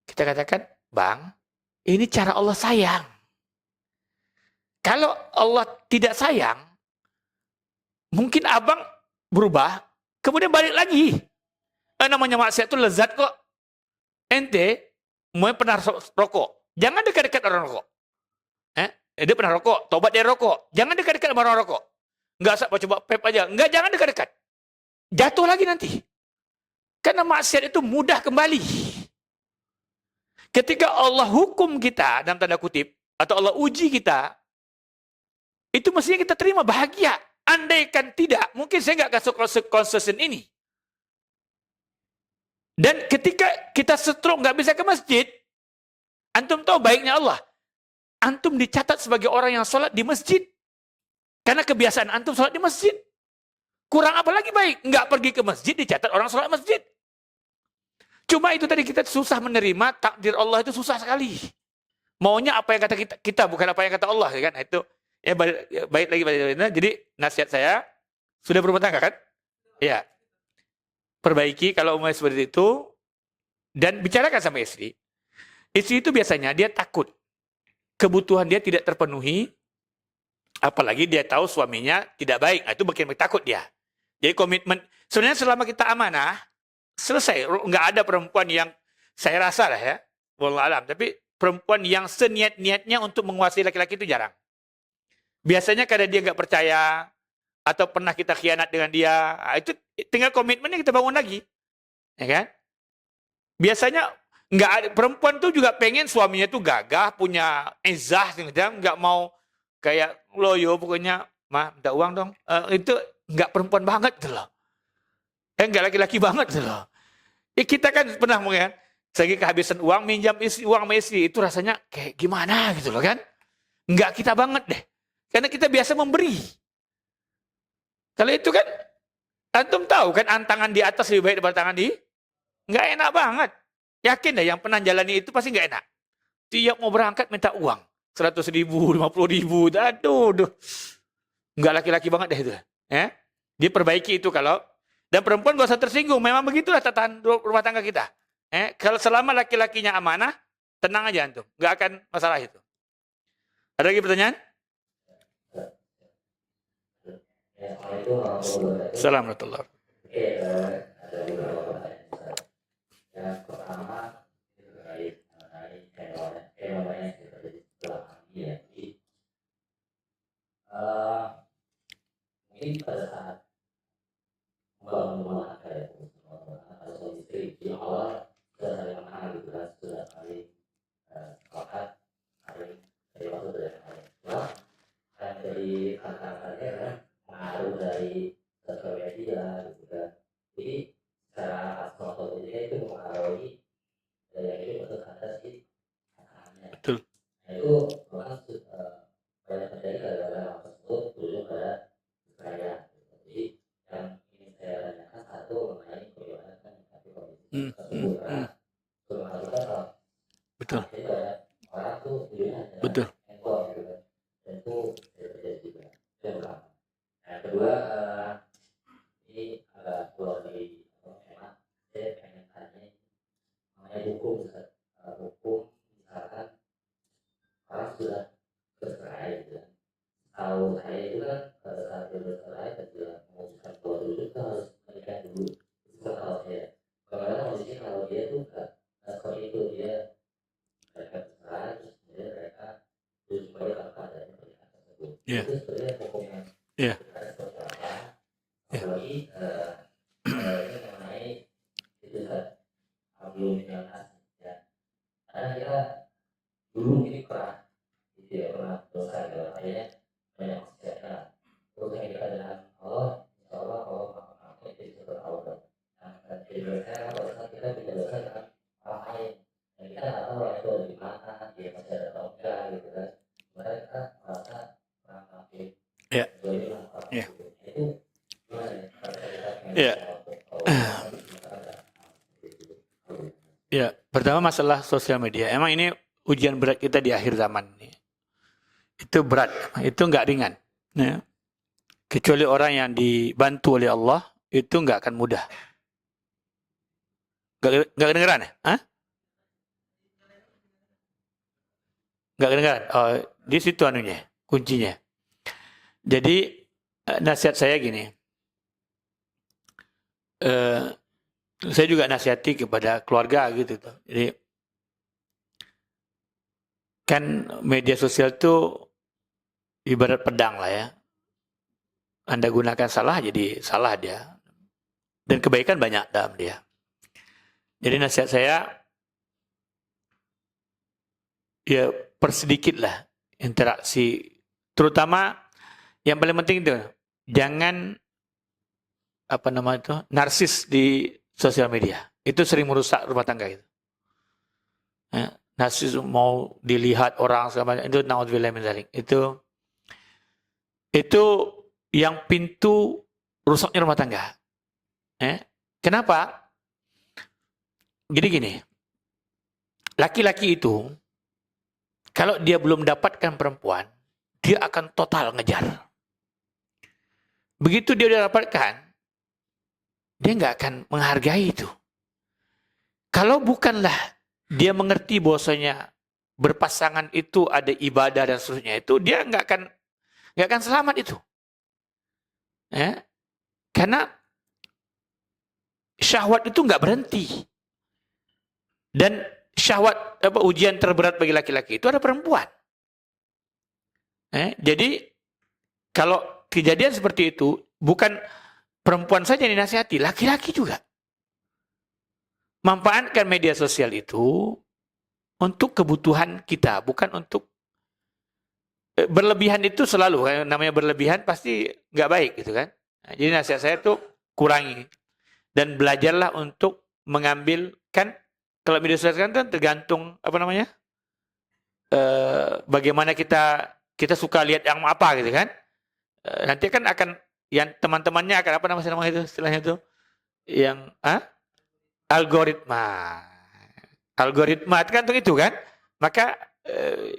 Kita katakan, Bang, ini cara Allah sayang. Kalau Allah tidak sayang, mungkin abang berubah, kemudian balik lagi. Namanya maksiat itu lezat kok. Ente, mau pernah rokok. Jangan dekat-dekat orang rokok. Dia pernah rokok, tobat dia rokok. Jangan dekat-dekat sama orang rokok. Nggak usah coba pep aja. Nggak, jangan dekat-dekat. Jatuh lagi nanti. Karena maksiat itu mudah kembali. Ketika Allah hukum kita, dalam tanda kutip, atau Allah uji kita, itu mestinya kita terima bahagia. Andaikan tidak, mungkin saya nggak kasih konsisten ini. Dan ketika kita stroke nggak bisa ke masjid, antum tahu baiknya Allah. Antum dicatat sebagai orang yang sholat di masjid. Karena kebiasaan antum sholat di masjid. Kurang apa lagi baik? Nggak pergi ke masjid, dicatat orang sholat masjid. Cuma itu tadi kita susah menerima, takdir Allah itu susah sekali. Maunya apa yang kata kita bukan apa yang kata Allah. Kan? Itu ya baik lagi. Jadi nasihat saya, sudah berumah tangga kan? Ya. Perbaiki kalau umumnya seperti itu, dan bicarakan sama istri. Istri itu biasanya dia takut kebutuhan dia tidak terpenuhi, apalagi dia tahu suaminya tidak baik. Nah, itu bikin takut dia. Jadi komitmen, sebenarnya selama kita amanah, selesai. Nggak ada perempuan yang, saya rasa lah ya, wallah alam, tapi perempuan yang seniat-niatnya untuk menguasai laki-laki itu jarang. Biasanya karena dia nggak percaya, atau pernah kita khianat dengan dia, itu tinggal komitmennya kita bangun lagi. Ya kan? Biasanya nggak ada, perempuan tuh juga pengen suaminya tuh gagah, punya izah, nggak mau kayak loyo pokoknya, mah minta uang dong. Itu nggak perempuan banget tuh loh. Nggak laki-laki banget tuh loh. Kita kan pernah mungkin, segi kehabisan uang, minjam uang sama istri, itu rasanya kayak gimana gitu loh kan. Nggak kita banget deh. Karena kita biasa memberi. Kalau itu kan, antum tahu kan, antangan di atas lebih baik daripada tangan di, nggak enak banget. Yakin deh yang pernah jalani itu pasti nggak enak. Tiap mau berangkat minta uang. 100.000, 50.000, aduh. Nggak laki-laki banget deh itu. Ya? Diperbaiki itu kalau, dan perempuan gak usah tersinggung. Memang begitulah tatanan rumah tangga kita. Kalau selama laki-lakinya amanah, tenang aja antum. Nggak akan masalah itu. Ada lagi pertanyaan? Assalamualaikum. Yang pertama terkait mengenai fenomena yang terjadi setelah ini ya. Jadi mungkin pada saat membangun rumah tangga ya, atau suami istri di awal sudah saling mengenal gitu kan, sudah saling sepakat, saling dari waktu dari lain. Nah, yang jadi tantangannya kan pengaruh dari sosial media gitu kan. Jadi secara sosial media itu mempengaruhi daya hidup atau kata si pasangannya. Betul. Nah itu bahkan banyak terjadi gara-gara hal tersebut berujung pada perceraian. Jadi yang ingin saya tanyakan satu mengenai bagaimana kan kondisi tersebut karena kita kalau betul. jadi banyak orang tuh tujuannya betul. handphone gitu kan, dan itu terjadi juga. Itu yang pertama. Yang kedua ini agak keluar dari tema. Saya pengen tanya mengenai hukum, hukum misalkan orang sudah bercerai gitu kan. Kalau saya itu kan pada saat dia bercerai dan dia memutuskan keluar dulu itu harus menikah dulu. Itu kan kalau saya. Bagaimana kondisi kalau dia tuh nggak seperti itu, dia mereka bercerai terus kemudian mereka terus kembali ke keadaannya pernikahan tersebut. Itu sebenarnya hukumnya seperti apa? Apalagi ini mengenai itu kan belum jelas ya. Karena kita dulu ini pernah gitu ya, pernah dosa gitu, akhirnya banyak maksiatnya. Terus yang kita dengan Allah, insya Allah Allah maafkan itu seperti Allah. Nah, jadi biasanya kan pada saat kita tidak dosa dengan orang lain, dan kita nggak tahu orang itu ada di mana, dia masih ada atau enggak gitu kan. Sebenarnya kita merasa kurang aktif. Ya. Itu gimana ya? Ya. Ya, pertama masalah sosial media. Emang ini ujian berat kita di akhir zaman ini. Itu berat, itu nggak ringan. Ya. Kecuali orang yang dibantu oleh Allah, itu nggak akan mudah. Nggak kedengeran ya? Hah? Nggak kedengeran? Oh, di situ anunya, kuncinya. Jadi, nasihat saya gini. Saya juga nasihati kepada keluarga gitu. Jadi kan media sosial itu ibarat pedang lah ya. Anda gunakan salah jadi salah dia. Dan kebaikan banyak dalam dia. Jadi nasihat saya ya persedikitlah interaksi. Terutama yang paling penting itu jangan narsis di sosial media. Itu sering merusak rumah tangga itu. Ya, narsis mau dilihat orang segala macam, itu naudzubillah min dzalik. Itu yang pintu rusaknya rumah tangga. Kenapa? Jadi gini. Laki-laki itu kalau dia belum dapatkan perempuan, dia akan total ngejar. Begitu dia udah dapatkan, dia nggak akan menghargai itu. Kalau bukanlah dia mengerti bahwasanya berpasangan itu ada ibadah dan seterusnya, itu dia nggak akan selamat itu. Ya. Karena syahwat itu nggak berhenti. Dan syahwat ujian terberat bagi laki-laki itu ada perempuan. Jadi kalau kejadian seperti itu bukan perempuan saja yang dinasihati, laki-laki juga. Manfaatkan media sosial itu untuk kebutuhan kita, bukan untuk berlebihan. Itu selalu namanya berlebihan pasti nggak baik gitu kan. Nah, jadi nasihat saya itu kurangi dan belajarlah untuk mengambil, kan kalau media sosial kan tergantung bagaimana kita suka lihat yang apa gitu kan. Nanti kan akan yang teman-temannya akan apa namanya itu istilahnya itu yang algoritma kan itu kan. Maka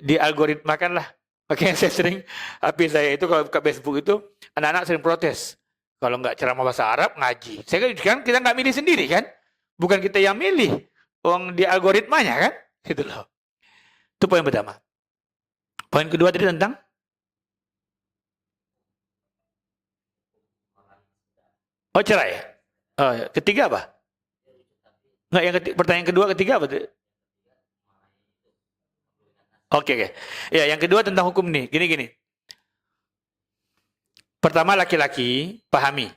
dialgoritmakanlah. Makanya saya sering, HP saya itu kalau buka Facebook itu anak-anak sering protes. Kalau nggak ceramah bahasa Arab, ngaji. Saya kan kita nggak milih sendiri kan. Bukan kita yang milih. Di algoritmanya kan. Gitu loh. Itu poin pertama. Poin kedua tadi tentang cerai. Ketiga apa? Nggak, pertanyaan kedua, ketiga apa? Oke. Ya, yang kedua tentang hukum nih. Gini. Pertama, laki-laki pahami.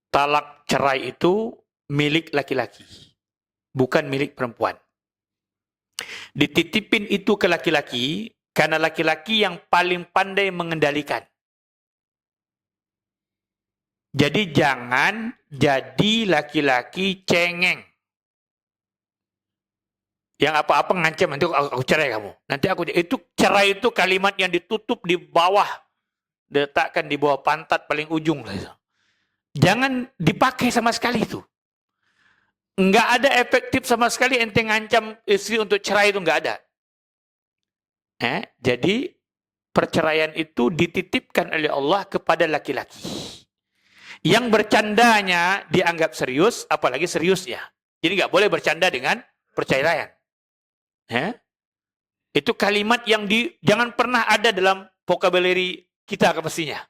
Talak cerai itu milik laki-laki. Bukan milik perempuan. Dititipin itu ke laki-laki karena laki-laki yang paling pandai mengendalikan. Jadi jangan jadi laki-laki cengeng. Yang apa-apa ngancam, nanti aku cerai kamu. Nanti itu cerai itu kalimat yang ditutup di bawah, diletakkan di bawah pantat paling ujung. Jangan dipakai sama sekali itu. Nggak ada efektif sama sekali ente ngancam istri untuk cerai, itu nggak ada. Jadi perceraian itu dititipkan oleh Allah kepada laki-laki. Yang bercandanya dianggap serius, apalagi seriusnya. Jadi nggak boleh bercanda dengan perceraian. Itu kalimat yang jangan pernah ada dalam vocabulary kita mestinya.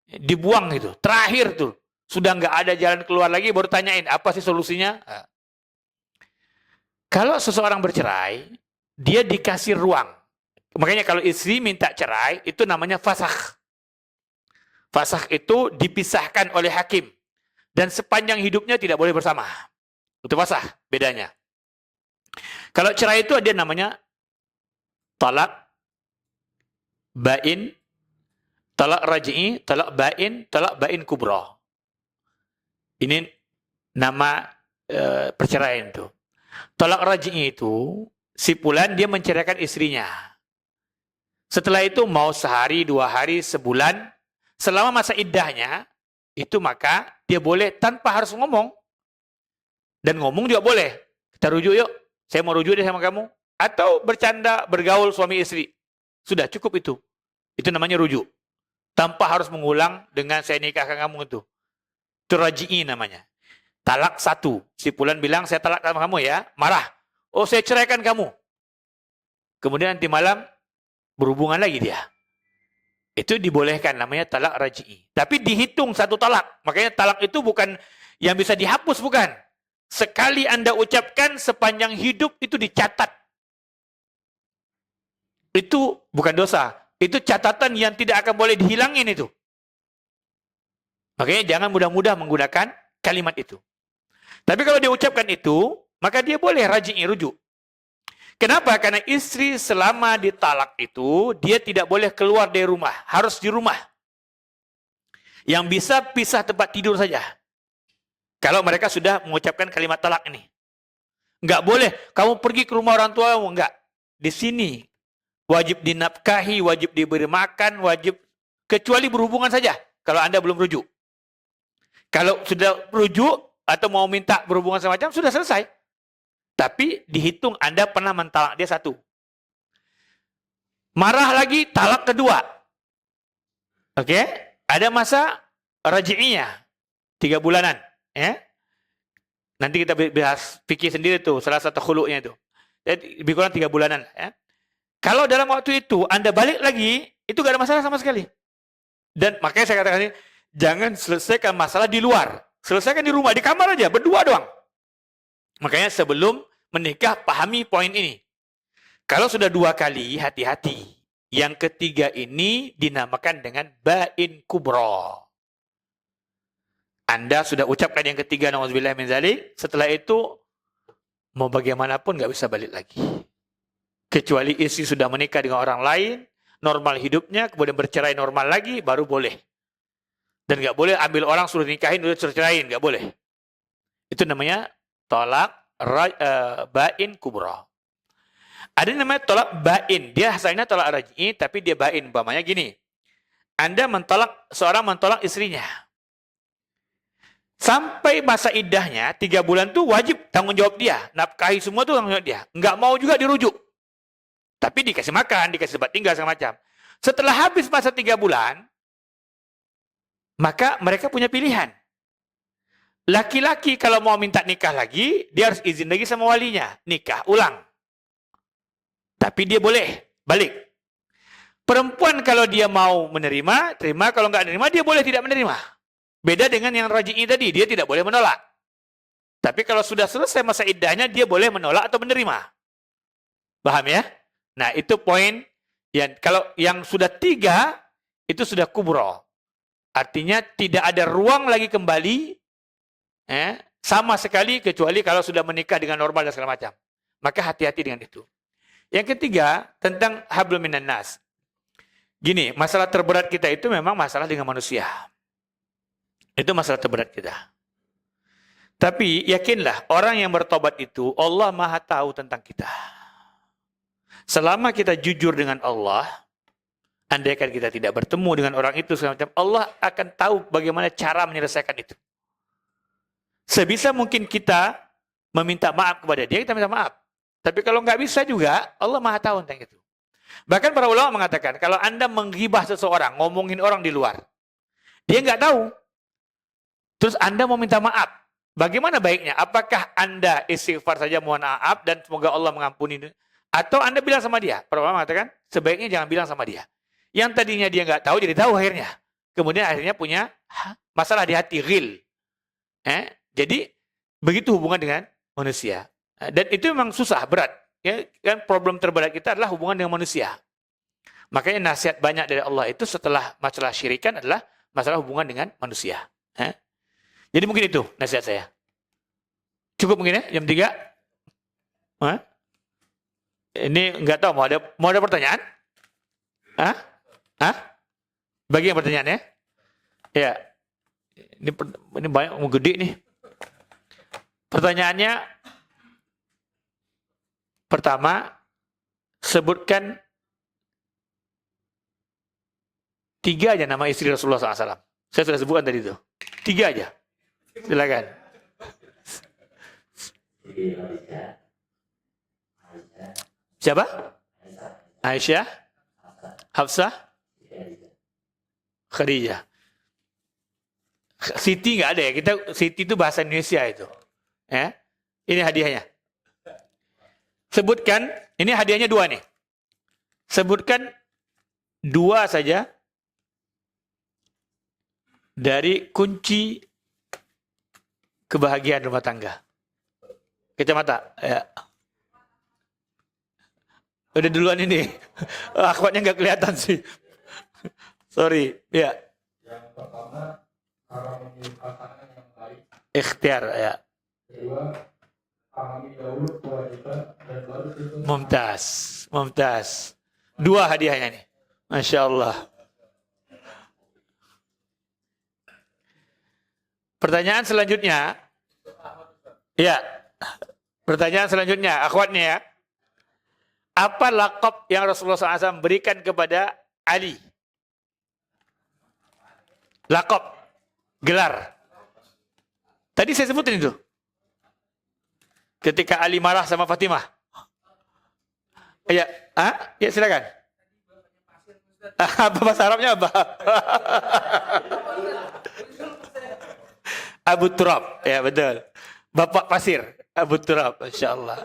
Dibuang itu. Terakhir tuh. Sudah nggak ada jalan keluar lagi, baru tanyain, apa sih solusinya? Kalau seseorang bercerai, dia dikasih ruang. Makanya kalau istri minta cerai, itu namanya fasakh. Fasakh itu dipisahkan oleh hakim. Dan sepanjang hidupnya tidak boleh bersama. Itu fasakh, bedanya. Kalau cerai itu ada namanya talak bain, talak raj'i, talak bain kubra. Ini nama perceraian itu. Talak raj'i itu si fulan dia menceraikan istrinya. Setelah itu mau sehari, 2 hari, sebulan, selama masa iddahnya itu maka dia boleh tanpa harus ngomong. Dan ngomong juga boleh. Kita rujuk yuk. Saya mau rujuk deh sama kamu. Atau bercanda, bergaul suami istri. Sudah cukup itu. Itu namanya rujuk. Tanpa harus mengulang dengan saya nikahkan kamu itu. Itu raj'i namanya. Talak 1. Si fulan bilang, saya talak sama kamu ya. Marah. Oh, saya ceraikan kamu. Kemudian nanti malam berhubungan lagi dia. Itu dibolehkan, namanya talak raj'i. Tapi dihitung 1 talak. Makanya talak itu bukan yang bisa dihapus, bukan. Sekali Anda ucapkan sepanjang hidup itu dicatat. Itu bukan dosa. Itu catatan yang tidak akan boleh dihilangin itu. Makanya jangan mudah-mudah menggunakan kalimat itu. Tapi kalau dia ucapkan itu, maka dia boleh raj'i, rujuk. Kenapa? Karena istri selama ditalak itu, dia tidak boleh keluar dari rumah. Harus di rumah. Yang bisa pisah tempat tidur saja. Kalau mereka sudah mengucapkan kalimat talak ini. Enggak boleh, kamu pergi ke rumah orang tua kamu. Enggak. Di sini. Wajib dinafkahi, wajib diberi makan, wajib. Kecuali berhubungan saja. Kalau Anda belum rujuk. Kalau sudah rujuk, atau mau minta berhubungan semacam, sudah selesai. Tapi dihitung Anda pernah mentalak dia 1. Marah lagi, talak kedua. Oke? Ada masa raj'inya. 3 bulanan. Ya? Nanti kita bahas fikih sendiri tuh, salah satu khuluknya itu. Jadi lebih kurang 3 bulanan. Ya. Kalau dalam waktu itu Anda balik lagi, itu gak ada masalah sama sekali. Dan makanya saya katakan ini, jangan selesaikan masalah di luar. Selesaikan di rumah, di kamar aja, berdua doang. Makanya sebelum menikah, pahami poin ini. Kalau sudah 2 kali, hati-hati. Yang ketiga ini dinamakan dengan ba'in kubra. Anda sudah ucapkan yang ketiga, na'udzubillah min dzalik. Setelah itu, mau bagaimanapun nggak bisa balik lagi. Kecuali istri sudah menikah dengan orang lain, normal hidupnya, kemudian bercerai normal lagi, baru boleh. Dan nggak boleh ambil orang suruh nikahin, udah ceraiin, nggak boleh. Itu namanya tolak ba'in kubra. Ada yang namanya tolak ba'in. Dia asalnya tolak raj'i, tapi dia ba'in. Umpamanya gini, Anda seorang mentolak istrinya. Sampai masa iddahnya, 3 bulan tuh wajib tanggung jawab dia. Nafkahi semua tuh tanggung jawab dia. Nggak mau juga dirujuk. Tapi dikasih makan, dikasih tempat tinggal, segala macam. Setelah habis masa 3 bulan, maka mereka punya pilihan. Laki-laki kalau mau minta nikah lagi, dia harus izin lagi sama walinya. Nikah ulang. Tapi dia boleh balik. Perempuan kalau dia mau menerima, terima. Kalau nggak menerima, dia boleh tidak menerima. Beda dengan yang raj'i tadi, dia tidak boleh menolak. Tapi kalau sudah selesai masa iddahnya, dia boleh menolak atau menerima. Paham ya? Nah, itu poin yang kalau yang sudah 3, itu sudah kubro. Artinya tidak ada ruang lagi kembali sama sekali, kecuali kalau sudah menikah dengan normal dan segala macam. Maka hati-hati dengan itu. Yang ketiga, tentang hablum minan nas. Gini, masalah terberat kita itu memang masalah dengan manusia. Itu masalah terberat kita. Tapi yakinlah, orang yang bertobat itu, Allah Maha tahu tentang kita. Selama kita jujur dengan Allah, andaikan kita tidak bertemu dengan orang itu, Allah akan tahu bagaimana cara menyelesaikan itu. Sebisa mungkin kita meminta maaf kepada dia, kita minta maaf. Tapi kalau nggak bisa juga, Allah Maha tahu tentang itu. Bahkan para ulama mengatakan, kalau Anda menghibah seseorang, ngomongin orang di luar, dia nggak tahu. Terus Anda mau minta maaf. Bagaimana baiknya? Apakah Anda istighfar saja mohon maaf dan semoga Allah mengampuni? Atau Anda bilang sama dia? Para ulama mengatakan, sebaiknya jangan bilang sama dia. Yang tadinya dia nggak tahu, jadi tahu akhirnya. Kemudian akhirnya punya masalah di hati, ghil. Jadi, begitu hubungan dengan manusia. Dan itu memang susah, berat. Ya, kan problem terberat kita adalah hubungan dengan manusia. Makanya nasihat banyak dari Allah itu setelah masalah syirikan adalah masalah hubungan dengan manusia. Jadi mungkin itu nasihat saya. Cukup mungkin ya, jam 3? Ini enggak tahu, mau ada pertanyaan? Bagi yang pertanyaan ya? Ya. Ini banyak, mau gede nih. Pertanyaannya, pertama, sebutkan 3 aja nama istri Rasulullah SAW. Saya sudah sebutkan tadi itu. 3 aja. Silakan. Siapa? Aisyah, Hafsah, Khadijah. Siti nggak ada ya. Siti itu bahasa Indonesia itu. Ya. Ini hadiahnya. Sebutkan, ini hadiahnya 2 nih. Sebutkan 2 saja dari kunci kebahagiaan rumah tangga. Kacamata. Ya. Udah duluan ini. Akhwatnya nggak kelihatan sih. Sorry. Ya. Yang pertama, cara memilih pasangan yang baik. Ikhtiar. Ya. Kedua, pahami dahulu kewajiban dan baru itu. Mumtaz. 2 hadiahnya nih. Masya Allah. Pertanyaan selanjutnya. Ya. Pertanyaan selanjutnya. Akhwatnya ya. Apa laqab yang Rasulullah SAW berikan kepada Ali? Laqab. Gelar. Tadi saya sebutin itu. Ketika Ali marah sama Fatimah. Ya, ya silakan. Apa bahasa Arabnya apa? Abu Turab, ya betul. Bapak Pasir, Abu Turab, Masya Allah.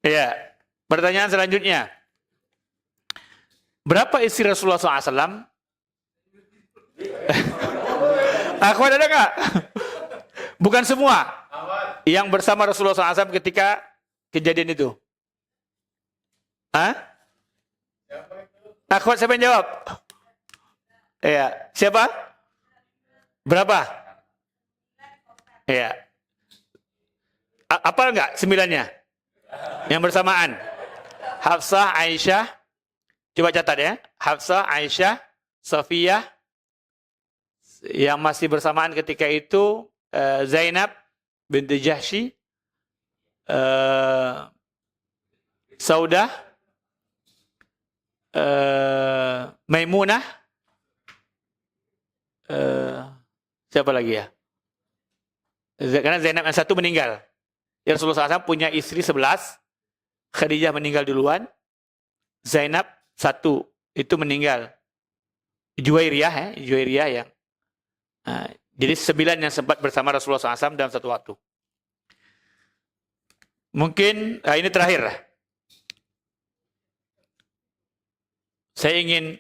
Ya, pertanyaan selanjutnya. Berapa istri Rasulullah SAW? Akhwat ada nggak? Bukan semua. Yang bersama Rasulullah SAW ketika kejadian itu. Hah? Akhwat siapa yang jawab? Iya, siapa? Berapa? Iya. Apa enggak sembilannya? Yang bersamaan. Hafsah, Aisyah. Coba catat ya. Hafsah, Aisyah, Safiyah. Yang masih bersamaan ketika itu Zainab binti Jahsy, Saudah, Maimunah, siapa lagi ya? Karena Zainab yang satu meninggal. Ya, Rasulullah SAW punya istri 11, Khadijah meninggal duluan, Zainab satu itu meninggal. Juwairiyah yang jadi 9 yang sempat bersama Rasulullah SAW dalam satu waktu. Mungkin ini terakhir. Saya ingin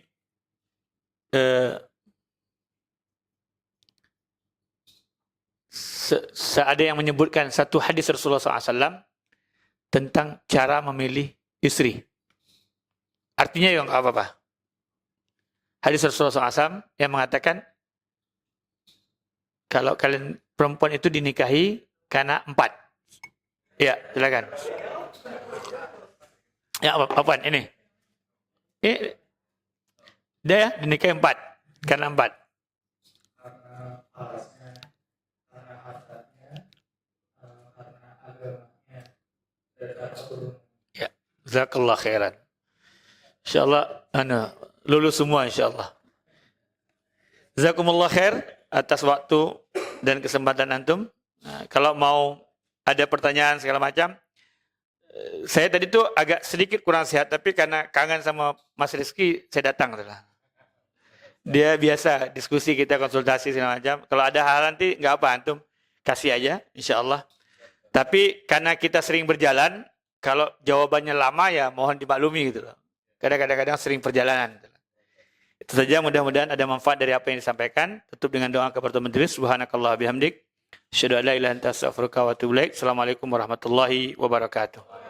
ada yang menyebutkan satu hadis Rasulullah SAW tentang cara memilih istri. Artinya yang apa-apa. Hadis Rasulullah SAW yang mengatakan kalau kalian perempuan itu dinikahi karena 4. Ya, silakan. Ya, apaan ini? Dia ya, dinikahi 4. Karena 4. Karena parasnya, karena hartanya, karena agamanya, dan karena turun. Ya, jazakallah khairan. Insyaallah lulus semua insyaallah. Jazakumullah khair atas waktu dan kesempatan antum. Nah, kalau mau ada pertanyaan segala macam, saya tadi tuh agak sedikit kurang sehat, tapi karena kangen sama Mas Rizky, saya datang. Dia biasa diskusi, kita konsultasi segala macam. Kalau ada hal nanti nggak apa, antum kasih aja, insyaallah. Tapi karena kita sering berjalan, kalau jawabannya lama ya mohon dimaklumi gitu loh. Kadang-kadang sering perjalanan. Itu saja, mudah-mudahan ada manfaat dari apa yang disampaikan. Tutup dengan doa kepada majelis. Subhanakallah bihamdik. Asyhadu an la ilaha illa anta astaghfiruka wa atubu ilaik. Assalamualaikum warahmatullahi wabarakatuh.